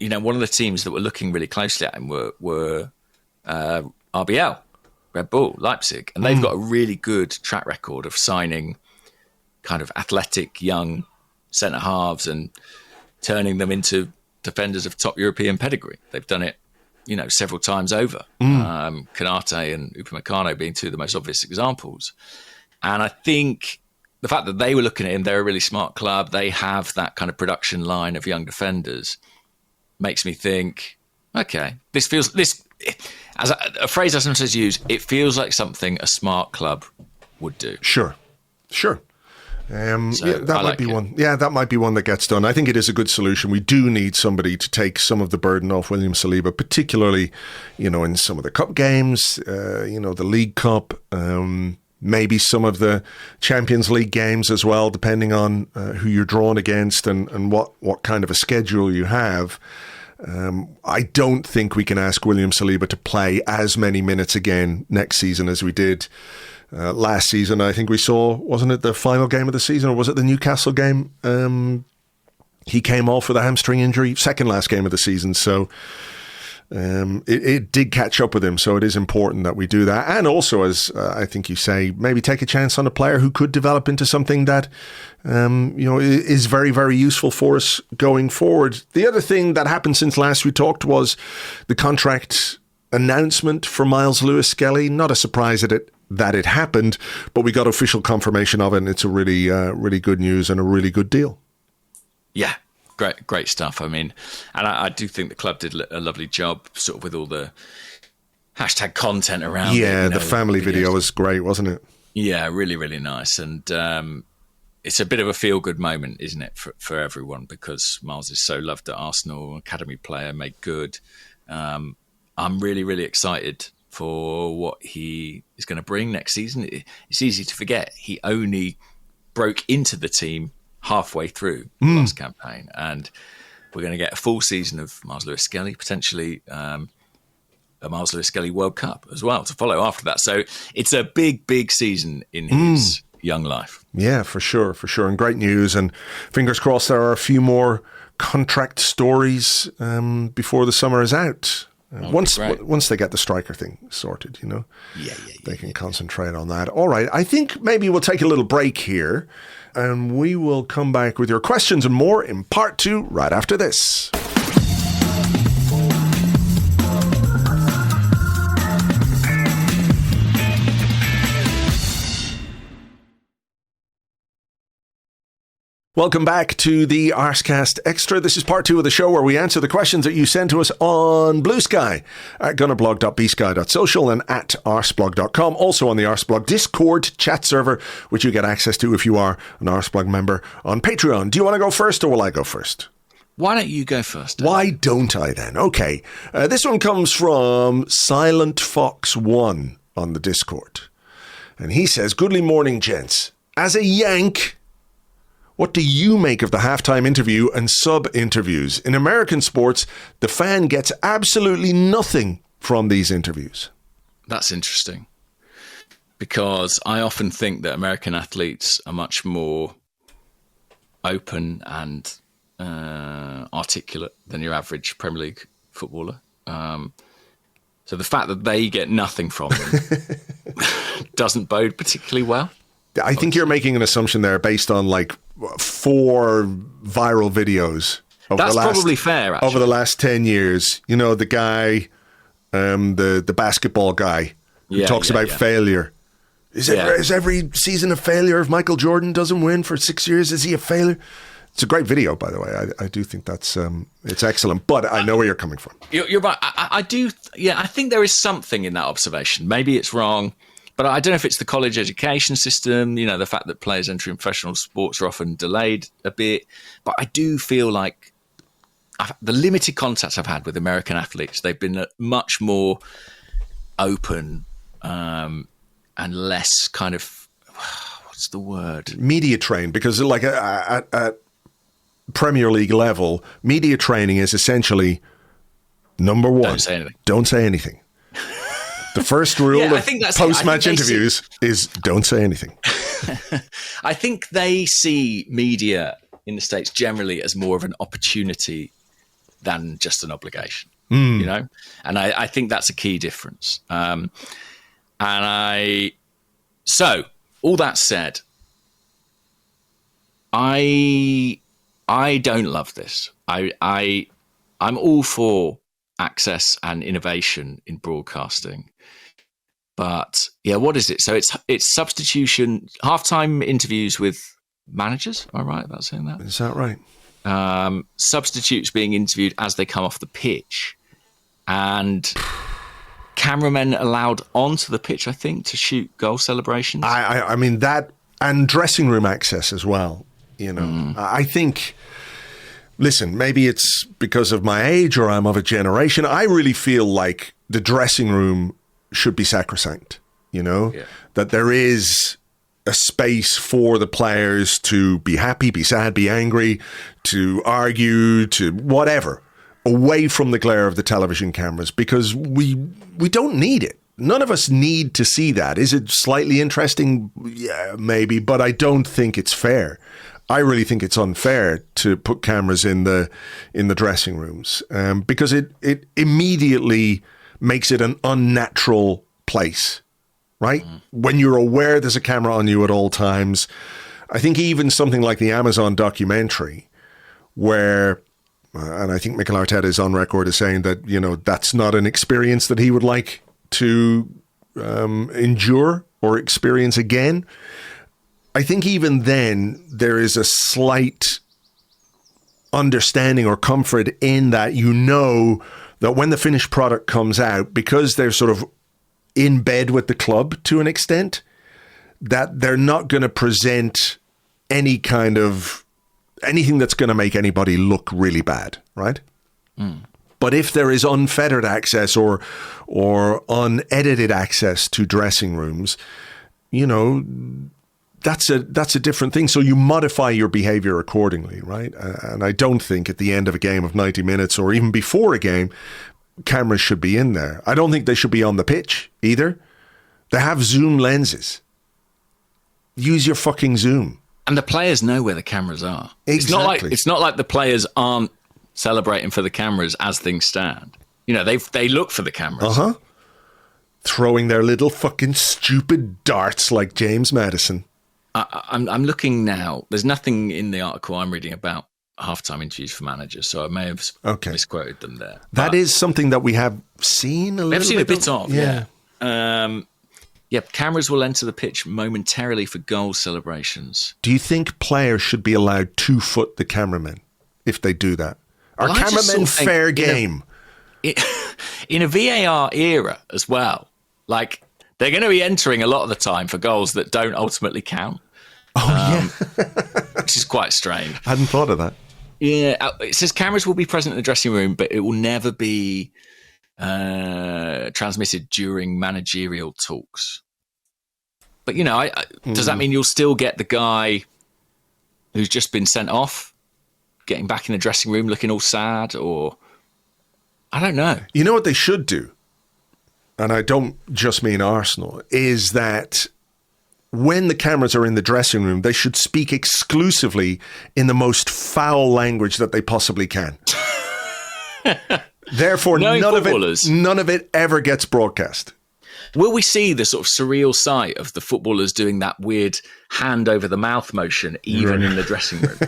one of the teams that were looking really closely at him were RBL, Red Bull Leipzig, and they've got a really good track record of signing kind of athletic young centre halves and turning them into defenders of top European pedigree. They've done it, several times over. Konate and Upamecano being two of the most obvious examples. And I think the fact that they were looking at him, they're a really smart club. They have that kind of production line of young defenders. Makes me think, okay, this as a phrase I sometimes use, it feels like something a smart club would do. Sure. That might be one. Yeah, that might be one that gets done. I think it is a good solution. We do need somebody to take some of the burden off William Saliba, particularly, in some of the cup games, the League Cup, maybe some of the Champions League games as well, depending on who you're drawn against and what kind of a schedule you have. I don't think we can ask William Saliba to play as many minutes again next season as we did last season. I think we saw, wasn't it the final game of the season, or was it the Newcastle game? He came off with a hamstring injury, second last game of the season. So it did catch up with him. So it is important that we do that. And also, as I think you say, maybe take a chance on a player who could develop into something that, is very, very useful for us going forward. The other thing that happened since last we talked was the contract announcement for Myles Lewis-Skelly. Not a surprise that it happened, but we got official confirmation of it, and it's a really, really good news and a really good deal. Yeah. Great stuff. I mean, and I do think the club did a lovely job sort of with all the hashtag content around it. Yeah, the family video was great, wasn't it? Yeah, really, really nice. And it's a bit of a feel-good moment, isn't it, for everyone, because Myles is so loved at Arsenal, academy player, made good. I'm really, really excited for what he is going to bring next season. It's easy to forget he only broke into the team halfway through the last campaign, and we're going to get a full season of Myles Lewis-Skelly, potentially a Myles Lewis-Skelly World Cup as well to follow after that. So it's a big season in his young life. Yeah, for sure. And great news, and fingers crossed there are a few more contract stories before the summer is out. Once they get the striker thing sorted, they can concentrate on that. All right, I think maybe we'll take a little break here, and we will come back with your questions and more in part 2 right after this. Welcome back to the Arsecast Extra. This is part 2 of the show where we answer the questions that you send to us on Blue Sky at gunnerblog.bsky.social and at arseblog.com. Also on the Arseblog Discord chat server, which you get access to if you are an Arseblog member on Patreon. Do you want to go first, or will I go first? Why don't you go first? Why don't I then? Okay. This one comes from Silent Fox 1 on the Discord. And he says, "Goodly morning, gents. As a Yank, what do you make of the halftime interview and sub-interviews? In American sports, the fan gets absolutely nothing from these interviews." That's interesting, because I often think that American athletes are much more open and articulate than your average Premier League footballer. So the fact that they get nothing from them doesn't bode particularly well. I think you're making an assumption there based on 4 viral videos probably fair, actually. Over the last 10 years. The guy, the basketball guy who talks about failure. Is every season a failure if Michael Jordan doesn't win for 6 years? Is he a failure? It's a great video, by the way. I do think that's it's excellent, but I know where you're coming from. You're right. I do. Yeah, I think there is something in that observation. Maybe it's wrong, but I don't know if it's the college education system, the fact that players entering professional sports are often delayed a bit. But I do feel like the limited contacts I've had with American athletes, they've been much more open and less kind of, what's the word? Media trained, because at Premier League level, media training is essentially, number one, don't say anything. The first rule of post-match interviews is don't say anything. I think they see media in the States generally as more of an opportunity than just an obligation, And I think that's a key difference. So all that said, I don't love this. I'm all for access and innovation in broadcasting. But what is it? So it's substitution, halftime interviews with managers. Am I right about saying that? Is that right? Substitutes being interviewed as they come off the pitch, and cameramen allowed onto the pitch, I think, to shoot goal celebrations. I mean that, and dressing room access as well. I think. Listen, maybe it's because of my age or I'm of a generation. I really feel like the dressing room should be sacrosanct, that there is a space for the players to be happy, be sad, be angry, to argue, to whatever, away from the glare of the television cameras, because we don't need it. None of us need to see that. Is it slightly interesting? Yeah, maybe, but I don't think it's fair. I really think it's unfair to put cameras in the dressing rooms, because it immediately makes it an unnatural place, right? When you're aware there's a camera on you at all times. I think even something like the Amazon documentary, where, and I think Mikel Arteta is on record as saying that, that's not an experience that he would like to endure or experience again. I think even then there is a slight understanding or comfort in that, that when the finished product comes out, because they're sort of in bed with the club to an extent, that they're not going to present anything that's going to make anybody look really bad, right? But if there is unfettered access or unedited access to dressing rooms, that's a different thing. So you modify your behavior accordingly, right? And I don't think at the end of a game of 90 minutes or even before a game, cameras should be in there. I don't think they should be on the pitch either. They have zoom lenses. Use your fucking zoom. And the players know where the cameras are. Exactly. It's not like the players aren't celebrating for the cameras as things stand. They look for the cameras. Throwing their little fucking stupid darts like James Maddison. I'm looking now. There's nothing in the article I'm reading about halftime interviews for managers, so I may have misquoted them there. That is something that we have seen a little bit. We've seen a bit of, yeah. Cameras will enter the pitch momentarily for goal celebrations. Do you think players should be allowed 2 foot the cameramen if they do that? Are cameramen fair game? In a VAR era as well, like they're going to be entering a lot of the time for goals that don't ultimately count. Which is quite strange. I hadn't thought of that. Yeah, it says cameras will be present in the dressing room, but it will never be transmitted during managerial talks. But, does that mean you'll still get the guy who's just been sent off getting back in the dressing room looking all sad? Or I don't know. You know what they should do? And I don't just mean Arsenal, is that when the cameras are in the dressing room, they should speak exclusively in the most foul language that they possibly can. Therefore, none of it ever gets broadcast. Will we see the sort of surreal sight of the footballers doing that weird hand over the mouth motion, even in the dressing room?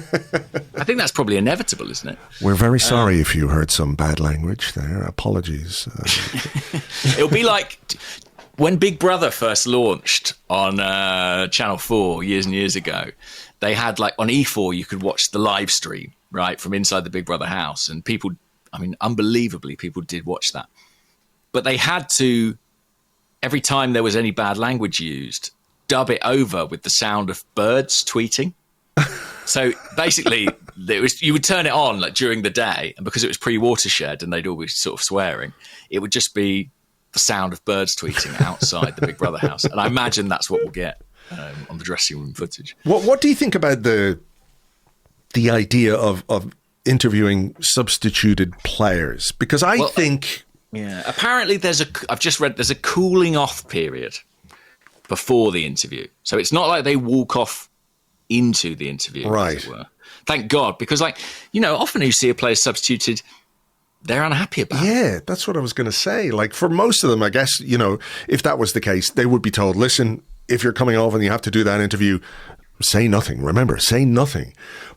I think that's probably inevitable, isn't it? We're very sorry if you heard some bad language there. Apologies. It'll be like when Big Brother first launched on Channel 4 years and years ago. They had, like, on E4, you could watch the live stream, right, from inside the Big Brother house. And people, unbelievably, people did watch that. But they had to, every time there was any bad language used, dub it over with the sound of birds tweeting. So basically, you would turn it on like during the day, and because it was pre-Watershed and they'd all be sort of swearing, it would just be the sound of birds tweeting outside the Big Brother house. And I imagine that's what we'll get on the dressing room footage. What do you think about the idea of interviewing substituted players? Because I think... Yeah, apparently I've just read there's a cooling off period before the interview. So it's not like they walk off into the interview, right? As it were. Thank God, because often you see a player substituted, they're unhappy about it. Yeah, that's what I was going to say. Like for most of them, I guess, if that was the case, they would be told, listen, if you're coming off and you have to do that interview, say nothing. Remember, say nothing.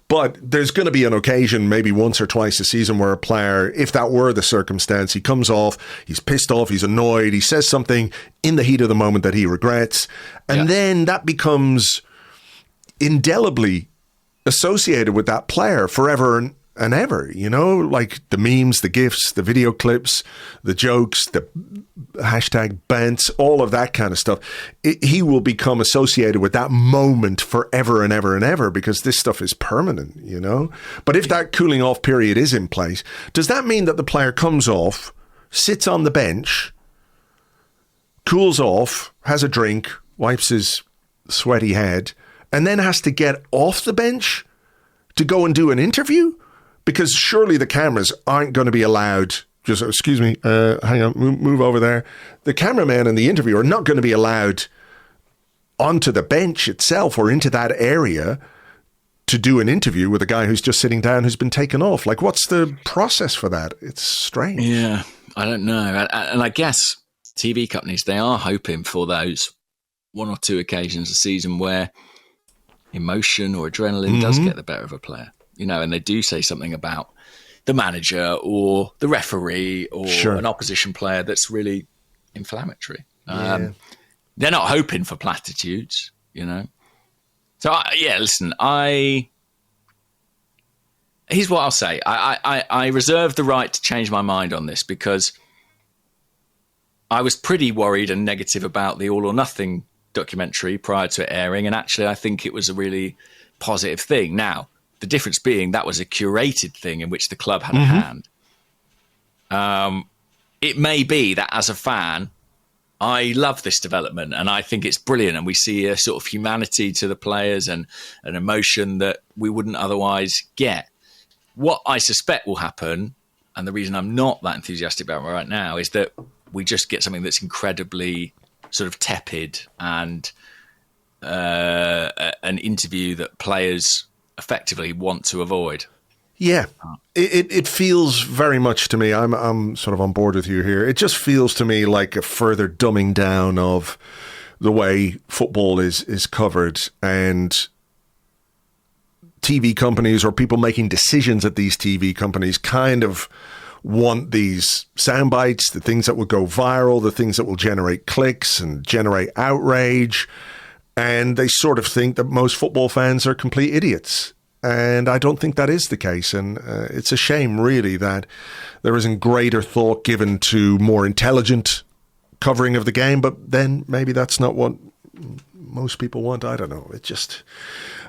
But there's going to be an occasion, maybe once or twice a season, where a player, if that were the circumstance, he comes off, he's pissed off, he's annoyed, he says something in the heat of the moment that he regrets. And then that becomes indelibly associated with that player forever and ever, like the memes, the GIFs, the video clips, the jokes, the hashtag bants, all of that kind of stuff. He will become associated with that moment forever and ever and ever because this stuff is permanent, But if that cooling off period is in place, does that mean that the player comes off, sits on the bench, cools off, has a drink, wipes his sweaty head, and then has to get off the bench to go and do an interview? Because surely the cameras aren't going to be allowed, just, excuse me, hang on, move over there. The cameraman and the interviewer are not going to be allowed onto the bench itself or into that area to do an interview with a guy who's just sitting down who's been taken off? Like, what's the process for that? It's strange. Yeah, I don't know. And I guess TV companies, they are hoping for those one or two occasions a season where emotion or adrenaline does get the better of a player, and they do say something about the manager or the referee or an opposition player that's really inflammatory. They're not hoping for platitudes, So, listen, here's what I'll say. I reserve the right to change my mind on this because I was pretty worried and negative about the All or Nothing documentary prior to it airing, and actually I think it was a really positive thing. Now, the difference being that was a curated thing in which the club had a hand. It may be that as a fan, I love this development and I think it's brilliant, and we see a sort of humanity to the players and an emotion that we wouldn't otherwise get. What I suspect will happen, and the reason I'm not that enthusiastic about it right now, is that we just get something that's incredibly sort of tepid and an interview that players effectively want to avoid. Yeah, it feels very much to me, I'm sort of on board with you here, it just feels to me like a further dumbing down of the way football is covered, and TV companies or people making decisions at these TV companies kind of want these sound bites, the things that will go viral, the things that will generate clicks and generate outrage. And they sort of think that most football fans are complete idiots. And I don't think that is the case. And it's a shame, really, that there isn't greater thought given to more intelligent covering of the game. But then maybe that's not what most people want. I don't know.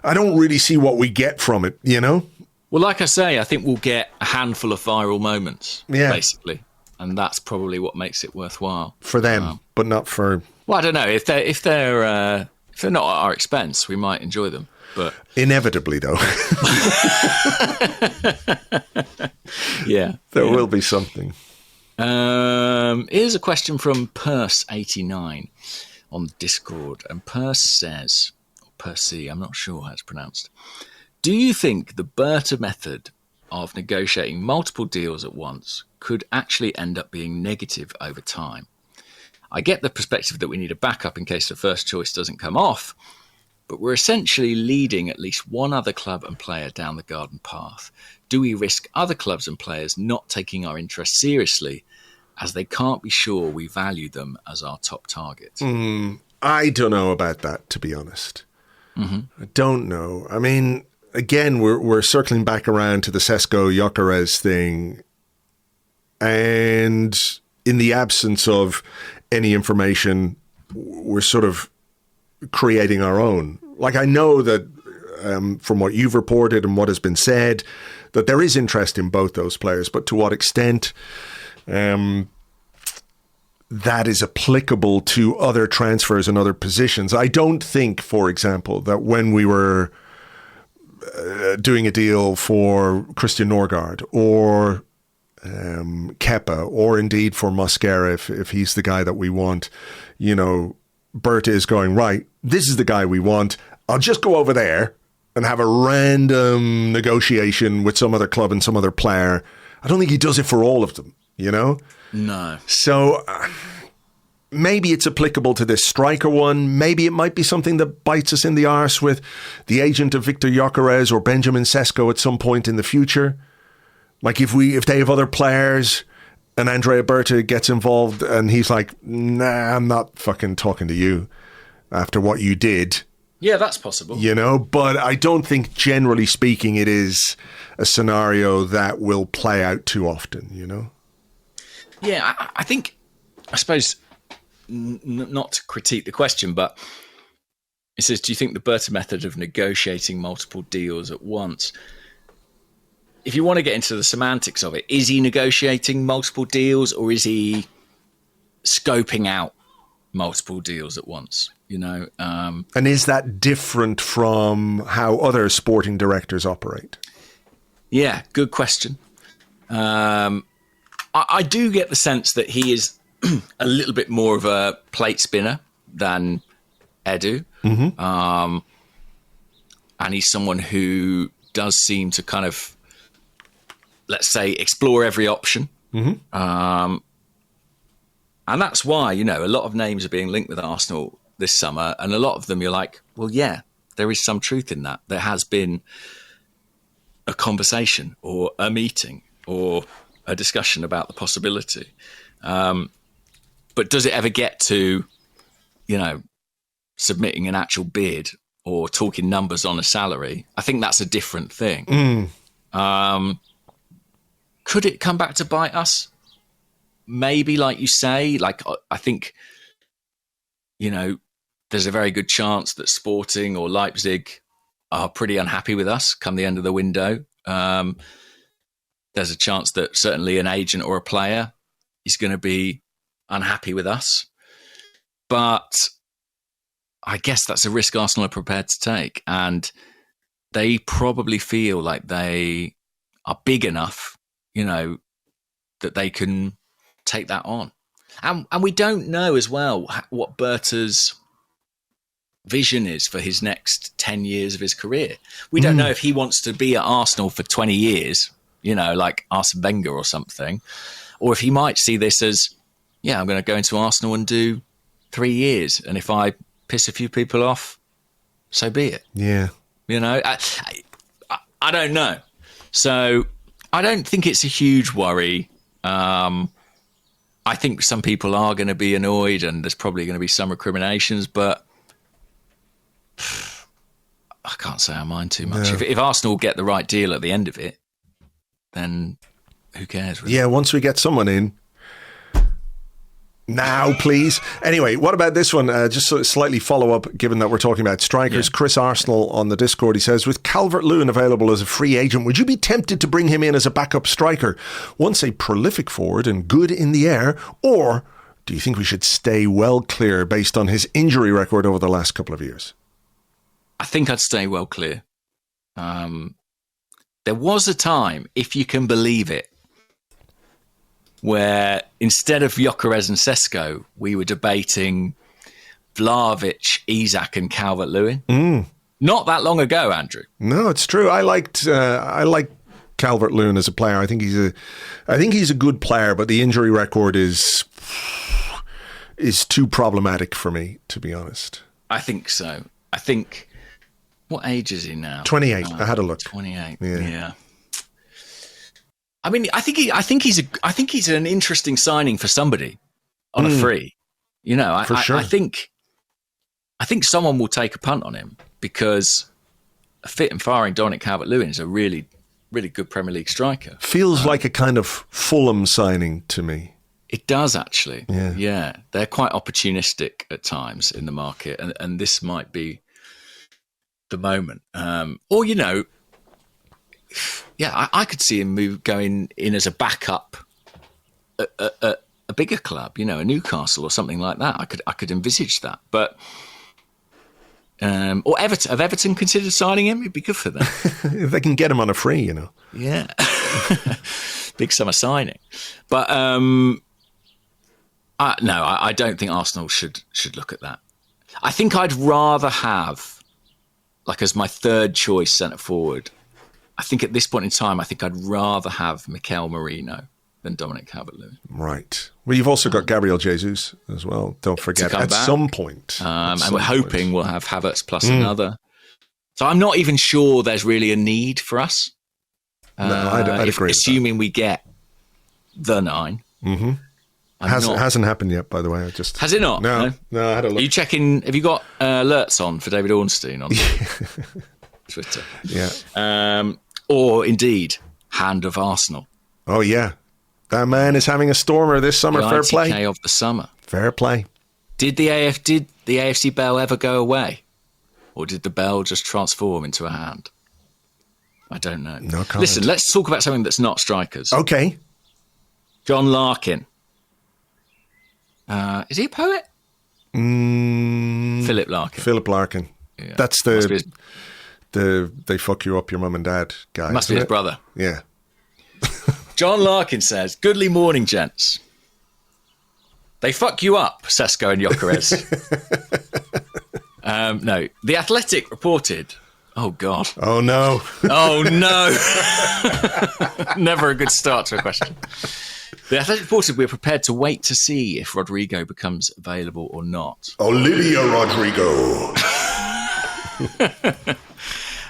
I don't really see what we get from it, Well, like I say, I think we'll get a handful of viral moments, basically. And that's probably what makes it worthwhile. For them, but not for... Well, I don't know. If they're not at our expense, we might enjoy them. But inevitably, though. There will be something. Here's a question from Purse89 on Discord. And Purse says, or Percy, I'm not sure how it's pronounced. Do you think the Berta method of negotiating multiple deals at once could actually end up being negative over time? I get the perspective that we need a backup in case the first choice doesn't come off, but we're essentially leading at least one other club and player down the garden path. Do we risk other clubs and players not taking our interests seriously as they can't be sure we value them as our top target? I don't know about that, to be honest. I don't know. I mean, again, we're circling back around to the Sesko Gyökeres thing, and in the absence of any information, we're sort of creating our own. Like, I know that from what you've reported and what has been said, that there is interest in both those players, but to what extent that is applicable to other transfers and other positions. I don't think, for example, that when we were doing a deal for Cristhian Norgaard or Kepa, or indeed for Mosquera, if he's the guy that we want, Berta is going, right, this is the guy we want. I'll just go over there and have a random negotiation with some other club and some other player. I don't think he does it for all of them, No. So maybe it's applicable to this striker one. Maybe it might be something that bites us in the arse with the agent of Victor Gyökeres or Benjamin Sesko at some point in the future. Like if they have other players and Andrea Berta gets involved and he's like, nah, I'm not fucking talking to you after what you did. Yeah, that's possible. But I don't think, generally speaking, it is a scenario that will play out too often, Yeah, I suppose, not to critique the question, but it says, do you think the Berta method of negotiating multiple deals at once, if you want to get into the semantics of it, is he negotiating multiple deals or is he scoping out multiple deals at once? And is that different from how other sporting directors operate? Yeah, good question. I do get the sense that he is a little bit more of a plate spinner than Edu. and he's someone who does seem to kind of, let's say, explore every option. And that's why, a lot of names are being linked with Arsenal this summer, and a lot of them you're like, well, yeah, there is some truth in that. There has been a conversation or a meeting or a discussion about the possibility. But does it ever get to, submitting an actual bid or talking numbers on a salary? I think that's a different thing. Could it come back to bite us? Maybe, like you say. Like, I think, there's a very good chance that Sporting or Leipzig are pretty unhappy with us come the end of the window. There's a chance that certainly an agent or a player is going to be unhappy with us. But I guess that's a risk Arsenal are prepared to take. And they probably feel like they are big enough, that they can take that on. And we don't know as well what Berta's vision is for his next 10 years of his career. We don't know if he wants to be at Arsenal for 20 years, like Arsene Wenger or something, or if he might see this as, I'm going to go into Arsenal and do 3 years. And if I piss a few people off, so be it. Yeah. I don't know. So I don't think it's a huge worry. I think some people are going to be annoyed and there's probably going to be some recriminations, but I can't say I mind too much. No. If Arsenal get the right deal at the end of it, then who cares? Really? Yeah, once we get someone in. Now, please. Anyway, what about this one? Just sort of slightly follow up, given that we're talking about strikers. Yeah. Chris Arsenal on the Discord, he says, with Calvert-Lewin available as a free agent, would you be tempted to bring him in as a backup striker? Once a prolific forward and good in the air, or do you think we should stay well clear based on his injury record over the last couple of years? I think I'd stay well clear. There was a time, if you can believe it, where instead of Gyökeres and Sesko, we were debating Vlahovic, Isak and Calvert-Lewin. Not that long ago, Andrew. No, it's true. I like Calvert-Lewin as a player. I think he's a good player, but the injury record is too problematic for me, to be honest. I think so. I think, what age is he now? 28. I had a look. 28. Yeah. I mean, I think he's an interesting signing for somebody on a free. For sure. I think someone will take a punt on him because a fit and firing Dominic Calvert-Lewin is a really, really good Premier League striker. Feels like a kind of Fulham signing to me. It does actually. Yeah. They're quite opportunistic at times in the market, and this might be the moment. I could see him going in as a backup at a bigger club, a Newcastle or something like that. I could envisage that. But or Everton. Have Everton considered signing him? It'd be good for them. If they can get him on a free, Yeah. Big summer signing. But I don't think Arsenal should look at that. I think I'd rather have, like, as my third choice centre forward, I think at this point in time, I think I'd rather have Mikel Merino than Dominic Calvert-Lewin. Right. Well, you've also got Gabriel Jesus as well. Don't forget, at some point. And we're hoping we'll have Havertz plus another. So I'm not even sure there's really a need for us. No, I'd agree. Assuming we get the 9. Mm-hmm. Hasn't happened yet, by the way. Has it not? No, I had a look. Are you checking? Have you got alerts on for David Ornstein on Twitter? Yeah. Or indeed, Hand of Arsenal. Oh yeah, that man is having a stormer this summer. The Fair ITK play of the summer. Fair play. Did the AFC bell ever go away, or did the bell just transform into a hand? I don't know. No comment. Listen, let's talk about something that's not strikers. Okay. John Larkin. Is he a poet? Philip Larkin. Philip Larkin. Yeah. That's they fuck you up, your mum and dad guy. Must be his brother. Yeah. John Larkin says, "Goodly morning, gents. They fuck you up, Sesko and Gyökeres." No, The Athletic reported Oh, God. Oh, no. Oh, no. Never a good start to a question. The Athletic reported we're prepared to wait to see if Rodrigo becomes available or not. Olivia Rodrigo.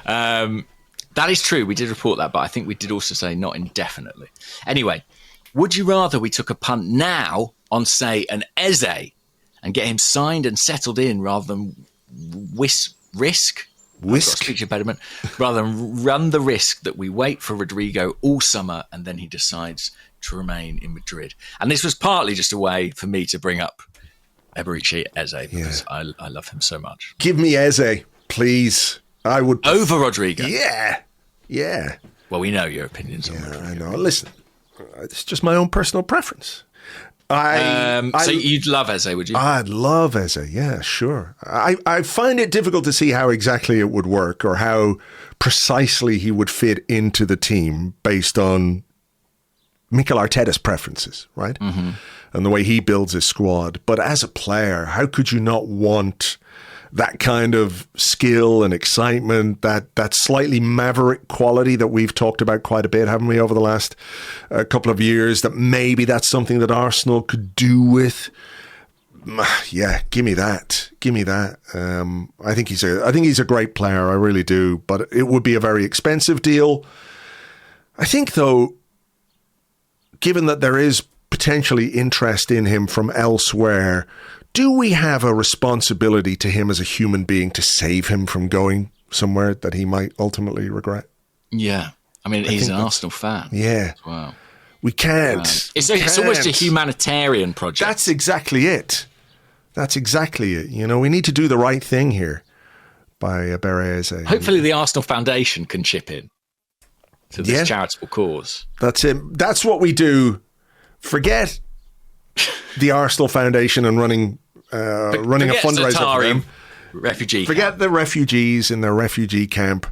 That is true. We did report that, but I think we did also say not indefinitely. Anyway, would you rather we took a punt now on, say, an Eze and get him signed and settled in rather than risk? Speech impediment. Rather than run the risk that we wait for Rodrigo all summer and then he decides to remain in Madrid. And this was partly just a way for me to bring up Eberechi Eze because I love him so much. Give me Eze, please. I would over Rodrigo. Yeah. Well, we know your opinions on Rodrigo. I know. Listen, it's just my own personal preference. So you'd love Eze, would you? I'd love Eze, yeah, sure. I find it difficult to see how exactly it would work or how precisely he would fit into the team based on Mikel Arteta's preferences, right? Mm-hmm. And the way he builds his squad. But as a player, how could you not want that kind of skill and excitement, that slightly maverick quality that we've talked about quite a bit, haven't we, over the last couple of years, that maybe that's something that Arsenal could do with? Yeah, give me that. I think he's a great player, I really do, but it would be a very expensive deal. I think, though, given that there is potentially interest in him from elsewhere, do we have a responsibility to him as a human being to save him from going somewhere that he might ultimately regret? Yeah. I mean, he's an Arsenal fan. Yeah. Wow. We can't. It's almost a humanitarian project. That's exactly it. You know, we need to do the right thing here by Eberechi Eze. Hopefully the Arsenal Foundation can chip in to this charitable cause. That's it. That's what we do. Forget the Arsenal Foundation and running a fundraiser for them. Refugee Forget camp. the refugees in their refugee camp.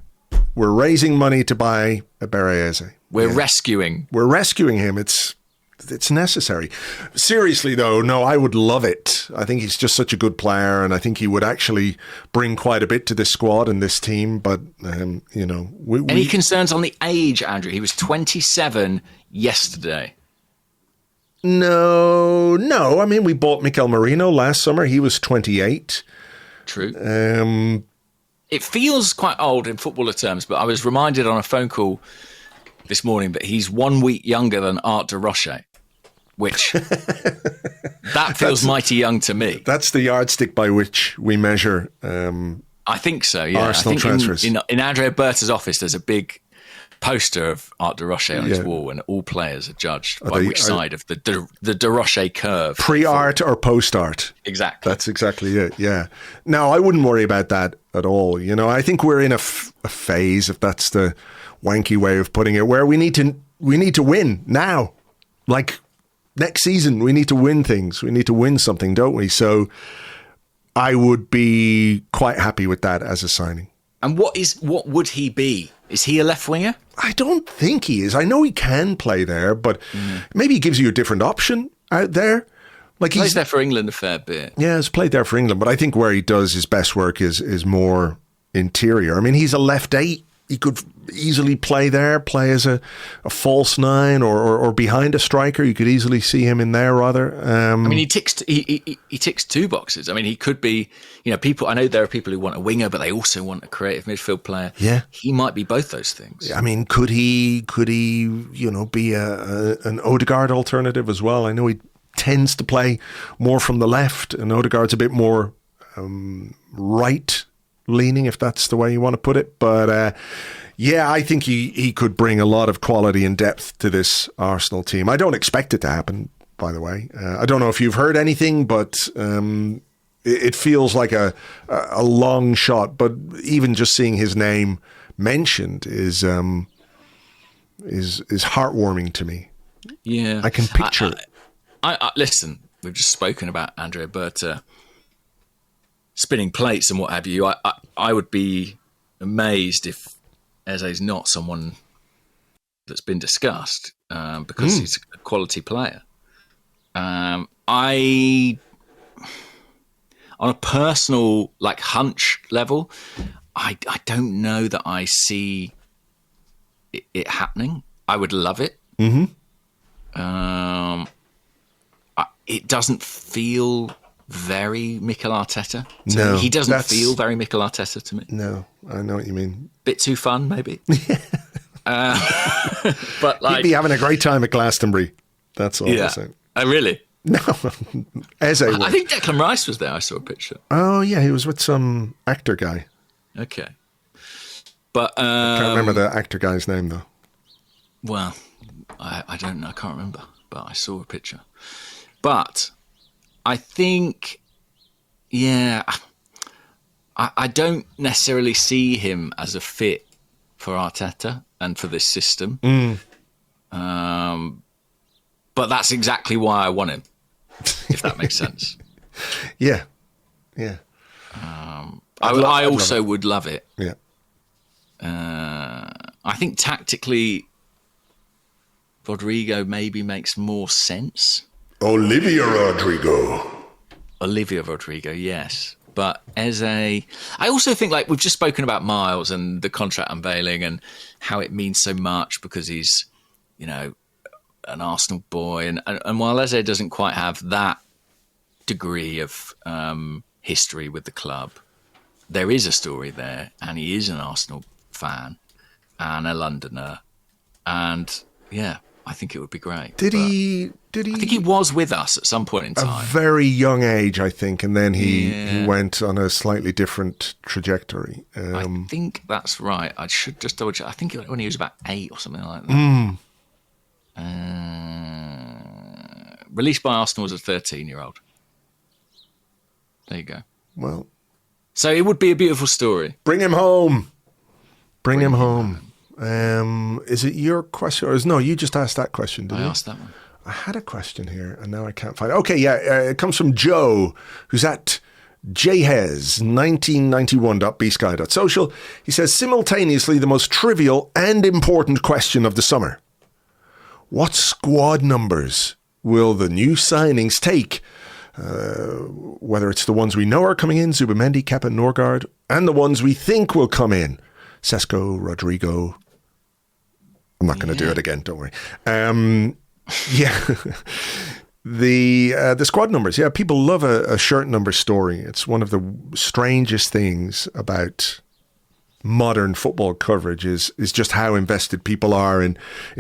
We're raising money to buy Eberechi Eze. We're rescuing him. It's necessary. Seriously, though, no, I would love it. I think he's just such a good player, and I think he would actually bring quite a bit to this squad and this team. But, you know... Any concerns on the age, Andrew? He was 27 yesterday. No. I mean, we bought Mikel Merino last summer. He was 28. True. It feels quite old in footballer terms, but I was reminded on a phone call this morning that he's 1 week younger than Art de Rocher, which that feels mighty young to me. That's the yardstick by which we measure I think so, yeah. Arsenal transfers. In Andrea Berta's office, there's a big poster of Art de Rocher on his wall, and all players are judged by which side of the de Rocher curve. Pre-art or post-art. Exactly. That's exactly it, yeah. No, I wouldn't worry about that at all. You know, I think we're in a phase, if that's the wanky way of putting it, where we need to win now. Like next season, we need to win things. We need to win something, don't we? So I would be quite happy with that as a signing. And what would he be? Is he a left winger? I don't think he is. I know he can play there, but maybe he gives you a different option out there. Like he's there for England a fair bit. Yeah, he's played there for England, but I think where he does his best work is more interior. I mean, he's a left 8. He could easily play there, play as a false 9 or behind a striker. You could easily see him in there rather. I mean, he ticks two boxes. I mean, he could be, people. I know there are people who want a winger, but they also want a creative midfield player. Yeah, he might be both those things. I mean, could he be an Odegaard alternative as well? I know he tends to play more from the left, and Odegaard's a bit more right leaning, if that's the way you want to put it. But I think he could bring a lot of quality and depth to this Arsenal team. I don't expect it to happen, by the way. I don't know if you've heard anything, but it feels like a long shot. But even just seeing his name mentioned is heartwarming to me. Yeah, I can picture it. I listen. We've just spoken about Andrea Berta spinning plates and what have you. I would be amazed if Eze's not someone that's been discussed because he's a quality player. On a personal hunch level, I don't know that I see it happening. I would love it. Mm-hmm. It doesn't feel very Mikel Arteta to No, me. He doesn't feel very Mikel Arteta to me. No, I know what you mean. Bit too fun, maybe. But like, he'd be having a great time at Glastonbury. That's all I'm saying. Oh, really? No, Eze was. I think Declan Rice was there. I saw a picture. Oh, yeah, he was with some actor guy. Okay. But I can't remember the actor guy's name, though. Well, I don't know. I can't remember. But I saw a picture. But I think, I don't necessarily see him as a fit for Arteta and for this system. But that's exactly why I want him, if that makes sense. Yeah. I also would love it. Yeah. I think tactically, Rodrigo maybe makes more sense. Olivia Rodrigo, yes. But Eze, I also think, like, we've just spoken about Miles and the contract unveiling and how it means so much because he's, an Arsenal boy. And while Eze doesn't quite have that degree of history with the club, there is a story there, and he is an Arsenal fan and a Londoner. And, I think it would be great. Did he? I think he was with us at some point in time. A very young age, I think, and then he went on a slightly different trajectory. I think that's right. I should just double check. I think when he was about 8 or something like that. Released by Arsenal as a 13-year-old. There you go. Well, so it would be a beautiful story. Bring him home. Bring him home. Is it your question? Or no, you just asked that question, didn't you? I asked that one. I had a question here, and now I can't find it. Okay, it comes from Joe, who's at jhez1991.bsky.social. He says, simultaneously the most trivial and important question of the summer. What squad numbers will the new signings take? Whether it's the ones we know are coming in, Zubamendi, Kepa, Norgaard, and the ones we think will come in, Sesko, Rodrigo. I'm not going to do it again, don't worry. The squad numbers. Yeah, people love a shirt number story. It's one of the strangest things about modern football coverage is just how invested people are in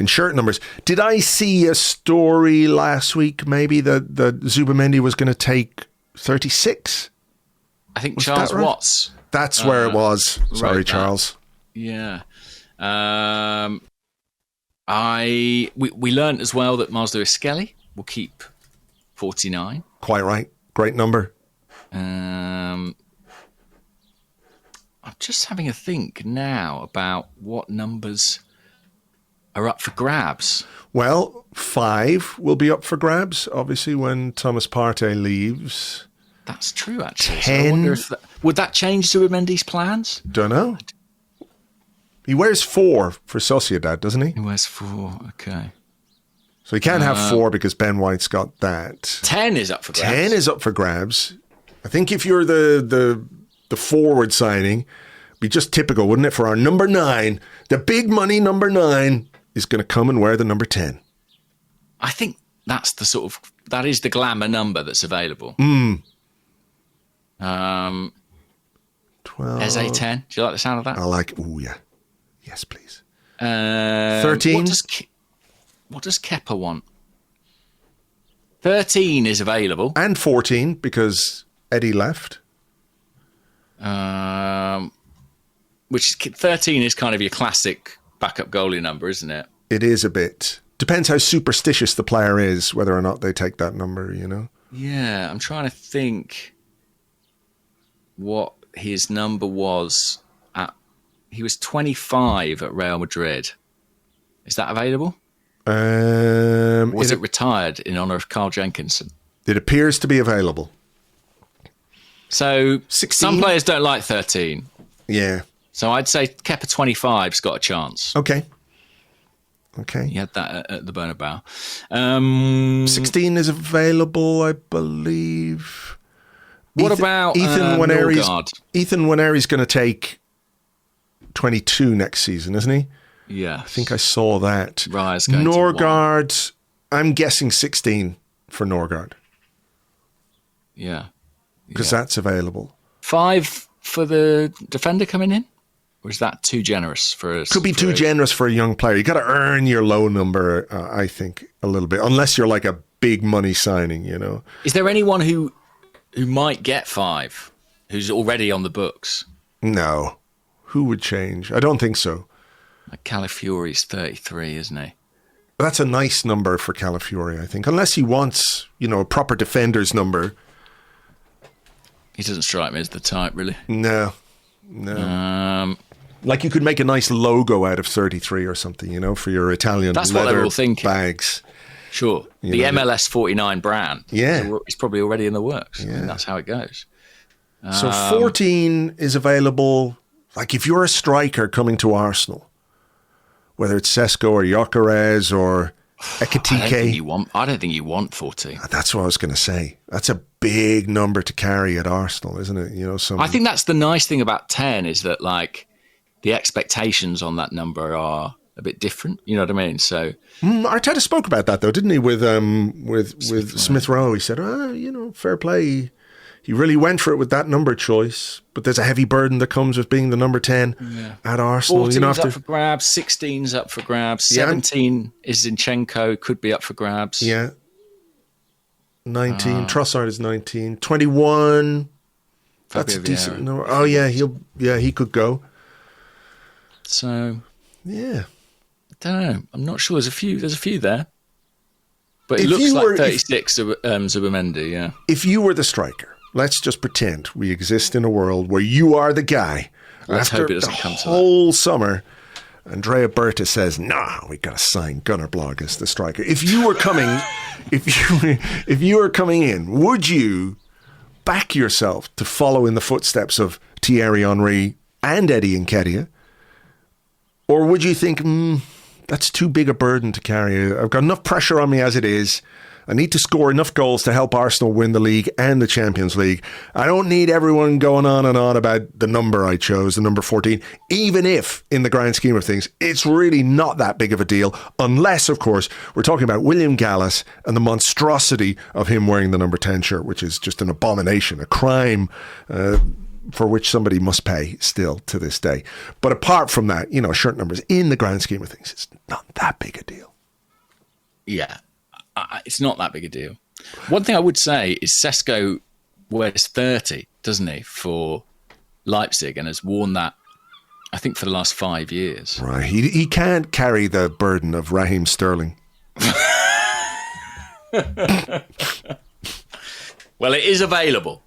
shirt numbers. Did I see a story last week maybe that Zubamendi was going to take 36? I think Charles Watts. That's where it was. Sorry, Charles. Yeah. We learned as well that Miles Lewis-Skelly will keep 49. Quite right. Great number. I'm just having a think now about what numbers are up for grabs. Well, 5 will be up for grabs, obviously, when Thomas Partey leaves. That's true, actually. 10. So I wonder if would that change Zubamendi's plans? Don't know. He wears 4 for Sociedad, doesn't he? He wears 4, okay. So he can't have 4 because Ben White's got that. 10 is up for grabs. 10 is up for grabs. I think if you're the forward signing, be just typical, wouldn't it? For our number 9, the big money number 9 is going to come and wear the number 10. I think that's that is the glamour number that's available. 12. Eze 10. Do you like the sound of that? I like. Oh yeah. Yes, please. 13. What does Kepa want? 13 is available. And 14 because Eddie left. Which 13 is kind of your classic backup goalie number, isn't it? It is a bit. Depends how superstitious the player is, whether or not they take that number, Yeah, I'm trying to think what his number was at. He was 25 at Real Madrid. Is that available? Was it retired in honour of Carl Jenkinson? It appears to be available. So 16? Some players don't like 13. Yeah. So I'd say Kepa 25's got a chance. Okay. He had that at the Bernabeu. 16 is available, I believe. What about Ethan Nwaneri? Norgaard? Ethan Nwaneri's going to take 22 next season, isn't he? Yeah. I think I saw that. Raya's going Norgaard, I'm guessing 16 for Norgaard. Yeah. Because that's available. 5 for the defender coming in? Or is that too generous for us? Could be too generous for a young player. You got to earn your low number, I think, a little bit. Unless you're like a big money signing, you know. Is there anyone who might get 5 who's already on the books? No. Who would change? I don't think so. Like Calafiori's 33, isn't he? That's a nice number for Calafiori, I think. Unless he wants, a proper defender's number. He doesn't strike me as the type, really. No. Like you could make a nice logo out of 33 or something, for your Italian That's leather what they were all thinking. bags. Sure. The MLS 49 brand. Yeah. It's probably already in the works. Yeah. I mean, that's how it goes. So 14 is available. Like if you're a striker coming to Arsenal, whether it's Sesko or Gyökeres or Ekitike. I don't think you want 14. That's what I was going to say. That's a big number to carry at Arsenal, isn't it? I think that's the nice thing about 10 is that like the expectations on that number are a bit different. You know what I mean? So Arteta spoke about that though, didn't he? With Smith Rowe, he said, fair play. He really went for it with that number choice, but there's a heavy burden that comes with being the number 10 at Arsenal. 14's up for grabs, 16's up for grabs, 17 is Zinchenko, could be up for grabs. Yeah. 19, Trossard is 19. 21, that's a decent number. Oh yeah, he could go. So, yeah. I don't know. I'm not sure. There's a few there. But it looks like 36 Zubimendi, yeah. If you were the striker, let's just pretend we exist in a world where you are the guy. Let's hope it doesn't come to that. Whole summer, Andrea Berta says, we got to sign Gunnerblog as the striker. If you were coming, if you were coming in, would you back yourself to follow in the footsteps of Thierry Henry and Eddie Nketiah? Or would you think, that's too big a burden to carry. I've got enough pressure on me as it is. I need to score enough goals to help Arsenal win the league and the Champions League. I don't need everyone going on and on about the number I chose, the number 14, even if, in the grand scheme of things, it's really not that big of a deal, unless, of course, we're talking about William Gallas and the monstrosity of him wearing the number 10 shirt, which is just an abomination, a crime for which somebody must pay still to this day. But apart from that, shirt numbers, in the grand scheme of things, it's not that big a deal. Yeah. It's not that big a deal. One thing I would say is Sesko wears 30, doesn't he, for Leipzig, and has worn that, I think, for the last 5 years. Right. He can't carry the burden of Raheem Sterling. Well, it is available.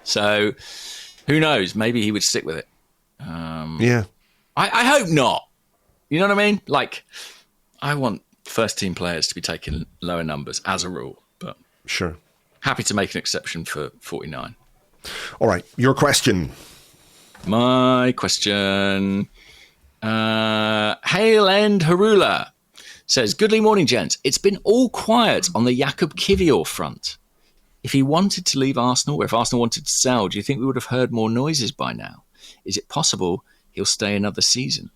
So, who knows? Maybe he would stick with it. Yeah. I hope not. You know what I mean? Like, I want first team players to be taking lower numbers as a rule, but sure, happy to make an exception for 49. All right, your question. My question. Hail End Harula says, "Goodly morning, gents. It's been all quiet on the Jakub Kiwior front. If he wanted to leave Arsenal, or if Arsenal wanted to sell, do you think we would have heard more noises by now? Is it possible he'll stay another season?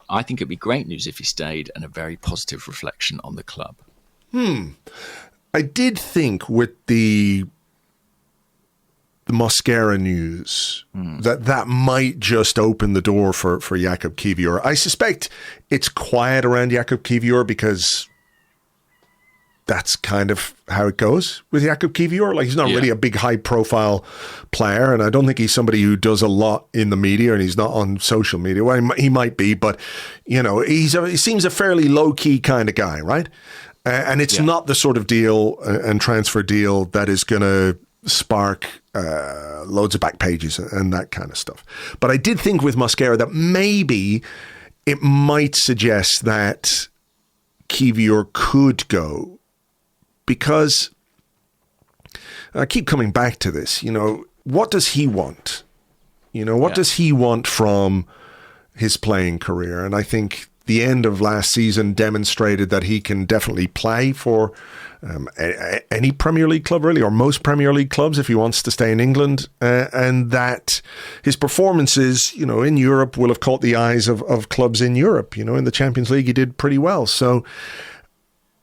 I think it'd be great news if he stayed, and a very positive reflection on the club." I did think with the Mosquera news that might just open the door for Jakub Kiwior. I suspect it's quiet around Jakub Kiwior because that's kind of how it goes with Jakub Kiwior. Like, he's not really a big high-profile player, and I don't think he's somebody who does a lot in the media, and he's not on social media. Well, he might be, but, he seems a fairly low-key kind of guy, right? And it's not the sort of deal and transfer deal that is going to spark loads of back pages and that kind of stuff. But I did think with Mosquera that maybe it might suggest that Kiwior could go, because I keep coming back to this, what does he want? What does he want from his playing career? And I think the end of last season demonstrated that he can definitely play for any Premier League club, really, or most Premier League clubs if he wants to stay in England, and that his performances, in Europe will have caught the eyes of clubs in Europe. In the Champions League, he did pretty well. So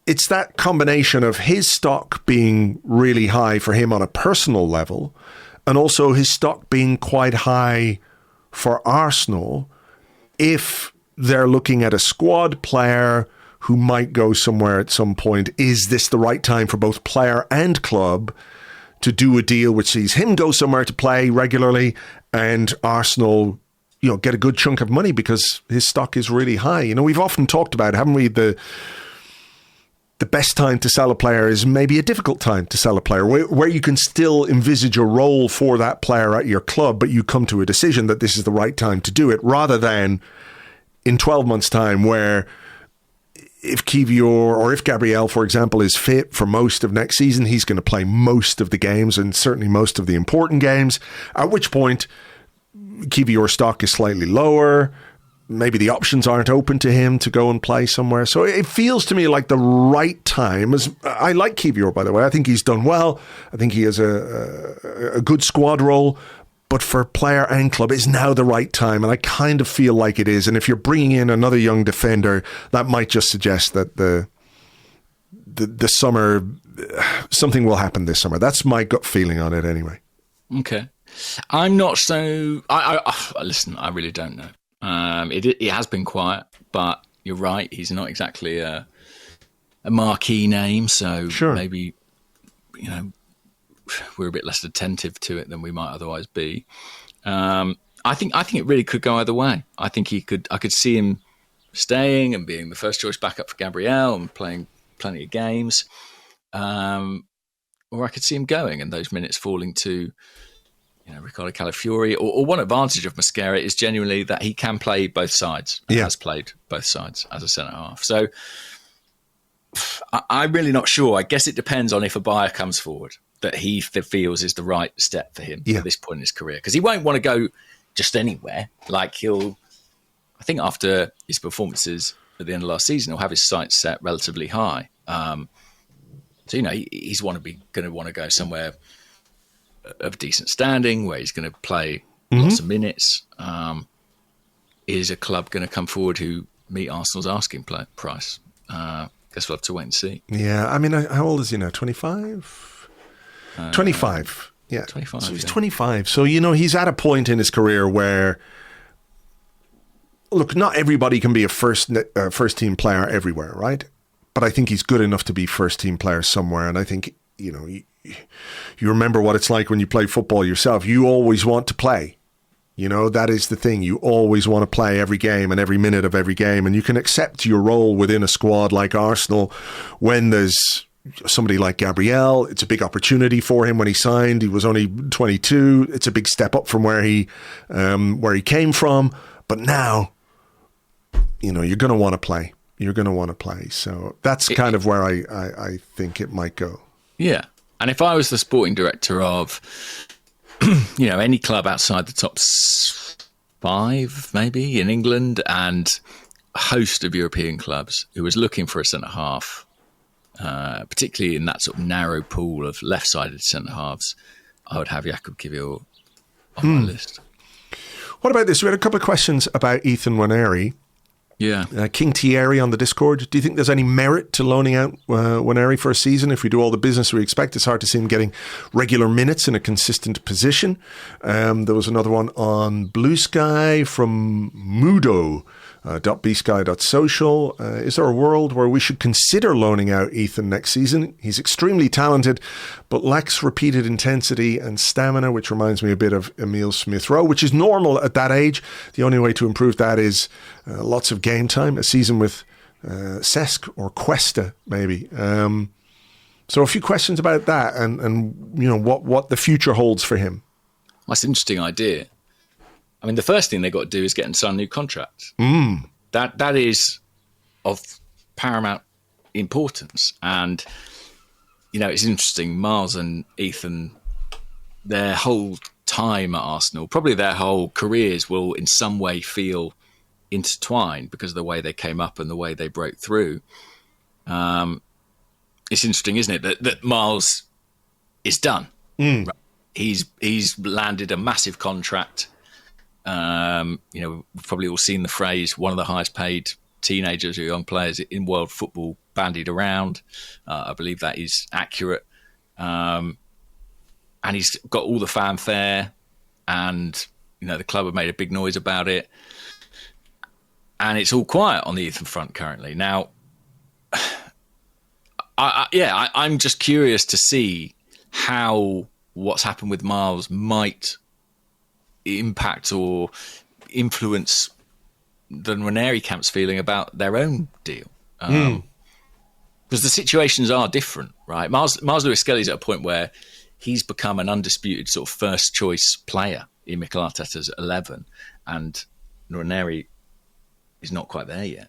it's that combination of his stock being really high for him on a personal level, and also his stock being quite high for Arsenal if they're looking at a squad player who might go somewhere at some point. Is this the right time for both player and club to do a deal which sees him go somewhere to play regularly and Arsenal, get a good chunk of money because his stock is really high? We've often talked about, haven't we, the best time to sell a player is maybe a difficult time to sell a player, where you can still envisage a role for that player at your club, but you come to a decision that this is the right time to do it, rather than in 12 months' time where if Kiwior or if Gabriel, for example, is fit for most of next season, he's going to play most of the games and certainly most of the important games, at which point Kiwior's stock is slightly lower. Maybe the options aren't open to him to go and play somewhere. So it feels to me like the right time. I like Kiwior, by the way. I think he's done well. I think he has a good squad role. But for player and club, is now the right time. And I kind of feel like it is. And if you're bringing in another young defender, that might just suggest that the summer, something will happen this summer. That's my gut feeling on it anyway. Okay. I'm not so... Listen, I really don't know. It has been quiet, but you're right. He's not exactly a marquee name. So sure. Maybe, we're a bit less attentive to it than we might otherwise be. I think it really could go either way. I think I could see him staying and being the first choice backup for Gabriel and playing plenty of games. Or I could see him going and those minutes falling to, Ricardo Calafiori. Or one advantage of Mosquera is genuinely that he can play both sides. He has played both sides as a centre-half. So I'm really not sure. I guess it depends on if a buyer comes forward that he feels is the right step for him at this point in his career. Because he won't want to go just anywhere. Like I think after his performances at the end of last season, he'll have his sights set relatively high. So, he's going to want to go somewhere of decent standing, where he's going to play lots of minutes. Is a club going to come forward who meet Arsenal's asking price? Guess we'll have to wait and see. Yeah, I mean, how old is he now? 25? 25. Yeah. 25. So he's 25. So, he's at a point in his career where, look, not everybody can be a first team player everywhere, right? But I think he's good enough to be first team player somewhere. And I think, you remember what it's like when you play football yourself. You always want to play. That is the thing. You always want to play every game and every minute of every game. And you can accept your role within a squad like Arsenal when there's somebody like Gabriel. It's a big opportunity for him when he signed. He was only 22. It's a big step up from where he came from. But now, you're going to want to play. You're going to want to play. So that's kind of where I think it might go. Yeah. And if I was the sporting director of, any club outside the top 5, maybe in England, and a host of European clubs who was looking for a centre-half, particularly in that sort of narrow pool of left-sided centre-halves, I would have Jakub Kiwior on my list. What about this? We had a couple of questions about Ethan Nwaneri. Yeah. King Thierry on the Discord. Do you think there's any merit to loaning out Nwaneri for a season? If we do all the business we expect, it's hard to see him getting regular minutes in a consistent position. There was another one on Blue Sky from Mudo. .bsky.social. Is there a world where we should consider loaning out Ethan next season? He's extremely talented, but lacks repeated intensity and stamina, which reminds me a bit of Emile Smith-Rowe, which is normal at that age. The only way to improve that is lots of game time, a season with Cesc or Cuesta, maybe. So a few questions about that and what the future holds for him. That's an interesting idea. I mean, the first thing they've got to do is get and sign a new contract. That is of paramount importance. And, it's interesting. Miles and Ethan, their whole time at Arsenal, probably their whole careers will in some way feel intertwined because of the way they came up and the way they broke through. It's interesting, isn't it, that Miles is done. Right? He's landed a massive contract. We've probably all seen the phrase, one of the highest paid teenagers or young players in world football bandied around. I believe that is accurate. And he's got all the fanfare, and the club have made a big noise about it. And it's all quiet on the Ethan front currently. Now, I'm just curious to see how what's happened with Miles might impact or influence the Nwaneri camp's feeling about their own deal. Because the situations are different, right? Miles Lewis-Skelly's at a point where he's become an undisputed sort of first choice player in Mikel Arteta's 11, and Nwaneri is not quite there yet.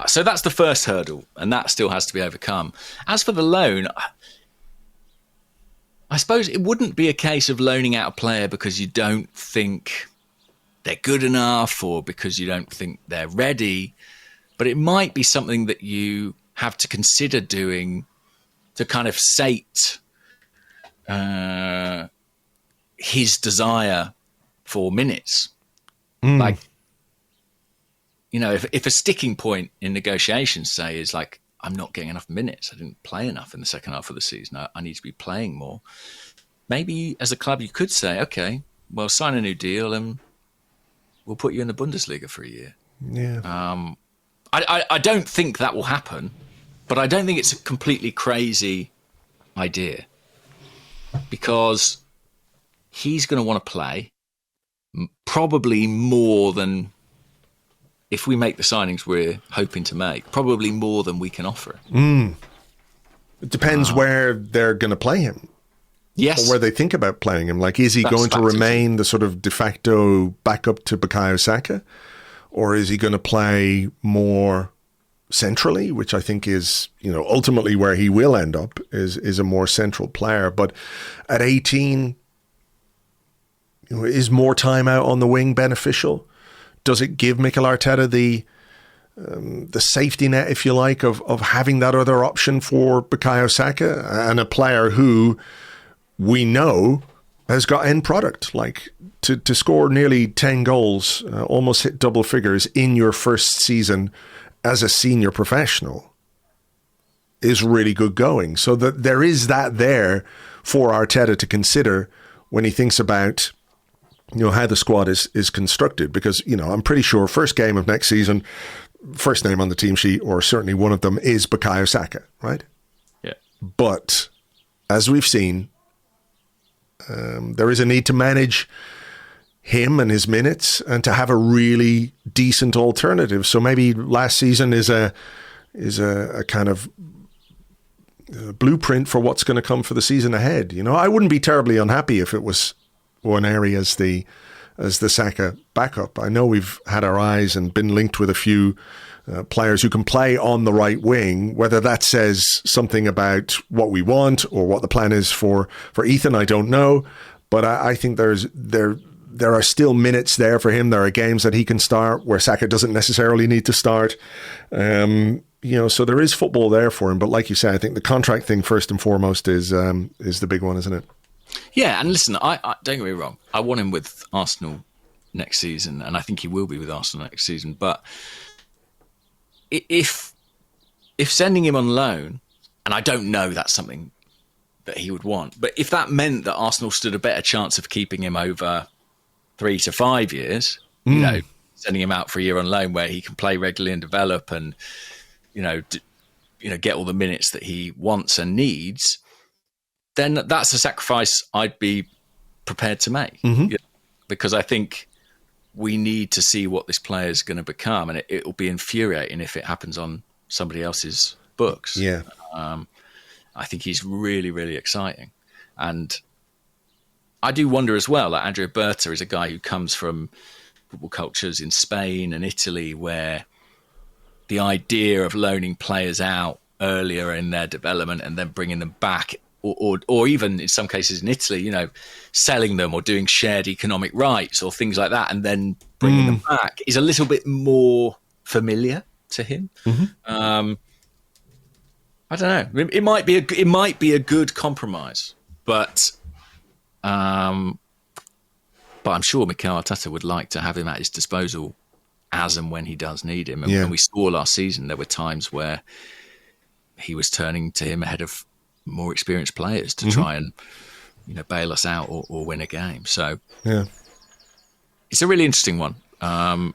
So that's the first hurdle, and that still has to be overcome. As for the loan, I suppose it wouldn't be a case of loaning out a player because you don't think they're good enough or because you don't think they're ready, but it might be something that you have to consider doing to kind of sate his desire for minutes. Like, if a sticking point in negotiations, say, is like, I'm not getting enough minutes, I didn't play enough in the second half of the season, I need to be playing more. Maybe as a club you could say, okay, well, sign a new deal and we'll put you in the Bundesliga for a year. Yeah. I don't think that will happen, but I don't think it's a completely crazy idea, because he's going to want to play probably more than, if we make the signings we're hoping to make, probably more than we can offer. It depends where they're going to play him. Yes. Or where they think about playing him. Like, is he going to remain the sort of de facto backup to Bukayo Saka? Or is he going to play more centrally, which I think is, ultimately where he will end up, is a more central player. But at 18, is more time out on the wing beneficial? Does it give Mikel Arteta the safety net, if you like, of having that other option for Bukayo Saka, and a player who we know has got end product, like to score nearly 10 goals, almost hit double figures in your first season as a senior professional is really good going. So that there is that there for Arteta to consider when he thinks about how the squad is constructed, because, I'm pretty sure first game of next season, first name on the team sheet, or certainly one of them, is Bukayo Saka, right? Yeah. But as we've seen, there is a need to manage him and his minutes and to have a really decent alternative. So maybe last season is a kind of blueprint for what's going to come for the season ahead. I wouldn't be terribly unhappy if it was Nwaneri as the Saka backup. I know we've had our eyes and been linked with a few players who can play on the right wing. Whether that says something about what we want or what the plan is for Ethan, I don't know. But I think there are still minutes there for him. There are games that he can start where Saka doesn't necessarily need to start. So there is football there for him. But like you say, I think the contract thing first and foremost is the big one, isn't it? Yeah, and listen, I don't get me wrong. I want him with Arsenal next season, and I think he will be with Arsenal next season. But if sending him on loan, and I don't know that's something that he would want, but if that meant that Arsenal stood a better chance of keeping him over 3 to 5 years, sending him out for a year on loan where he can play regularly and develop and, get all the minutes that he wants and needs, then that's a sacrifice I'd be prepared to make. Because I think we need to see what this player is going to become, and it will be infuriating if it happens on somebody else's books. Yeah. I think he's really, really exciting. And I do wonder as well that Andrea Berta is a guy who comes from football cultures in Spain and Italy where the idea of loaning players out earlier in their development and then bringing them back or even in some cases in Italy, you know, selling them or doing shared economic rights or things like that, and then bringing them back is a little bit more familiar to him. I don't know. It might be a good compromise, but I'm sure Mikel Arteta would like to have him at his disposal as and when he does need him. And we saw last season there were times where he was turning to him ahead of more experienced players to try and, you know, bail us out or win a game. So it's a really interesting one. And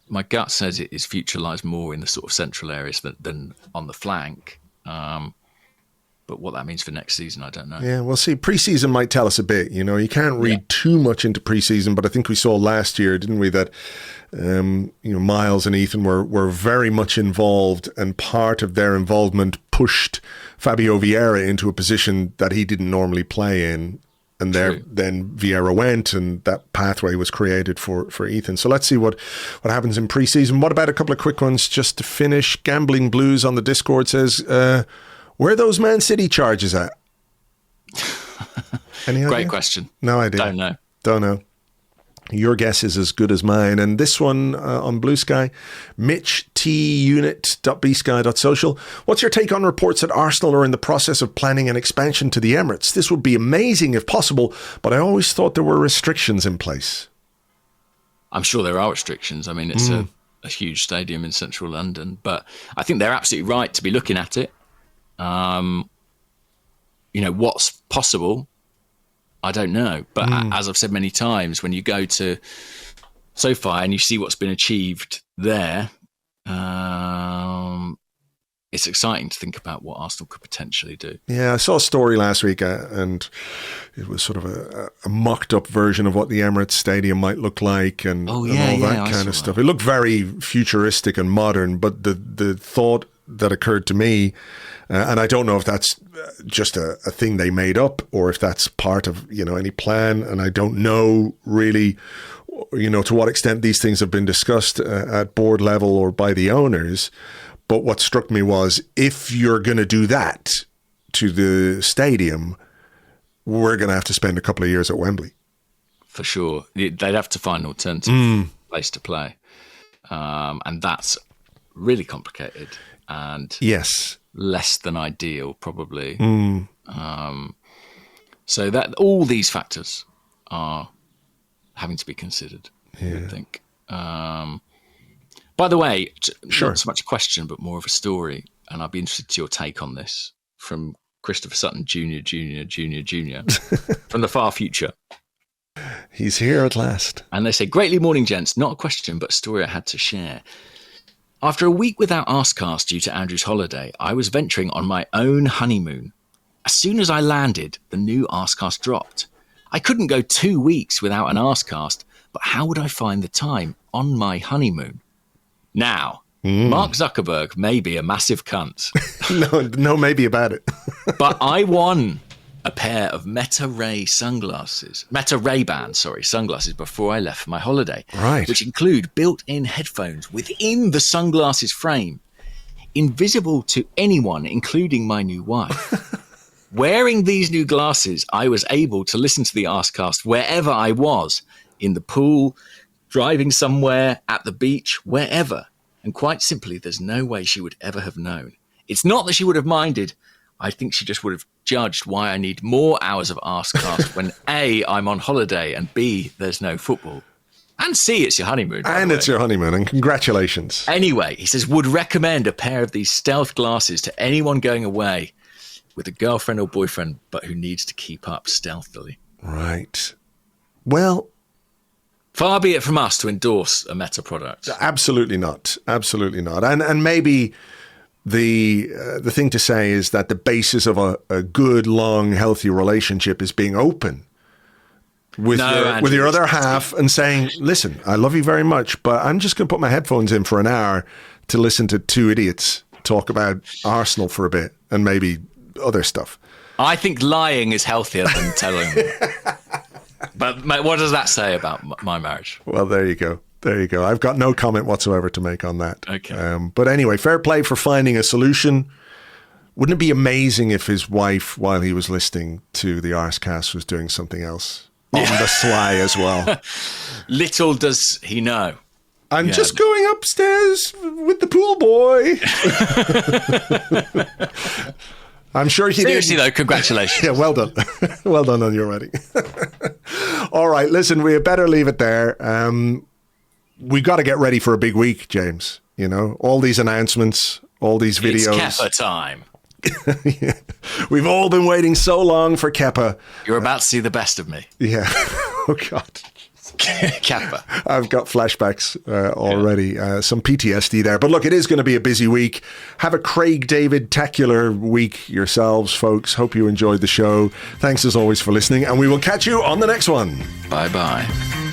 my gut says his future lies more in the sort of central areas than on the flank. But what that means for next season, I don't know. Yeah, we'll see. Preseason might tell us a bit. You know, you can't read too much into preseason, but I think we saw last year, didn't we, that you know, Miles and Ethan were very much involved, and part of their involvement pushed Fabio Vieira into a position that he didn't normally play in. And then Vieira went, and that pathway was created for Ethan. So let's see what happens in preseason. What about a couple of quick ones just to finish? Gambling Blues on the Discord says, where are those Man City charges at? Any idea? Great question. No idea. Don't know. Your guess is as good as mine. And this one on Blue Sky, Mitch tunit.bsky.social. What's your take on reports that Arsenal are in the process of planning an expansion to the Emirates? This would be amazing if possible, but I always thought there were restrictions in place. I'm sure there are restrictions. I mean, it's a huge stadium in central London, but I think they're absolutely right to be looking at it. You know, what's possible, I don't know. But as I've said many times, when you go to SoFi and you see what's been achieved there, it's exciting to think about what Arsenal could potentially do. Yeah, I saw a story last week and it was sort of a mocked up version of what the Emirates Stadium might look like and all that kind of stuff. It looked very futuristic and modern, but the thought that occurred to me, and I don't know if that's just a thing they made up or if that's part of, you know, any plan. And I don't know really, you know, to what extent these things have been discussed at board level or by the owners. But what struck me was, if you're going to do that to the stadium, we're going to have to spend a couple of years at Wembley. For sure. They'd have to find an alternative place to play. And that's really complicated. And less than ideal, probably. So that all these factors are having to be considered, I would think. By the way, not so much a question, but more of a story, and I'd be interested to your take on this, from Christopher Sutton Jr. from the far future. He's here at last. And they say, greatly morning, gents. Not a question, but a story I had to share. After a week without Arsecast due to Andrew's holiday, I was venturing on my own honeymoon. As soon as I landed, the new Arsecast dropped. I couldn't go 2 weeks without an Arsecast, but how would I find the time on my honeymoon? Now, Mark Zuckerberg may be a massive cunt. No, maybe about it. But I won a pair of Meta Ray-Ban sunglasses before I left for my holiday. Right. Which include built-in headphones within the sunglasses frame, invisible to anyone, including my new wife. Wearing these new glasses, I was able to listen to the Arsecast wherever I was, in the pool, driving somewhere, at the beach, wherever. And quite simply, there's no way she would ever have known. It's not that she would have minded. I think she just would have judged why I need more hours of Arsecast when A, I'm on holiday, and B, there's no football. And C, it's your honeymoon. And it's your honeymoon, and congratulations. Anyway, he says, would recommend a pair of these stealth glasses to anyone going away with a girlfriend or boyfriend, but who needs to keep up stealthily. Right. Well, far be it from us to endorse a Meta product. Absolutely not. Absolutely not. And maybe the thing to say is that the basis of a good, long, healthy relationship is being open with your other half and saying, listen, I love you very much, but I'm just going to put my headphones in for an hour to listen to two idiots talk about Arsenal for a bit and maybe other stuff. I think lying is healthier than telling them. But what does that say about my marriage? Well, there you go. There you go. I've got no comment whatsoever to make on that. Okay. But anyway, fair play for finding a solution. Wouldn't it be amazing if his wife, while he was listening to the Arsecast, was doing something else on the sly as well? Little does he know. I'm just going upstairs with the pool boy. I'm sure he Seriously, though, congratulations. Yeah, well done. Well done on your wedding. All right, listen, we better leave it there. We got to get ready for a big week, James. You know, all these announcements, all these videos. It's Kepa time. Yeah. We've all been waiting so long for Kepa. You're about to see the best of me. Yeah. Oh, God. Kepa. I've got flashbacks already. Some PTSD there. But look, it is going to be a busy week. Have a Craig David-tacular week yourselves, folks. Hope you enjoyed the show. Thanks as always for listening, and we will catch you on the next one. Bye-bye.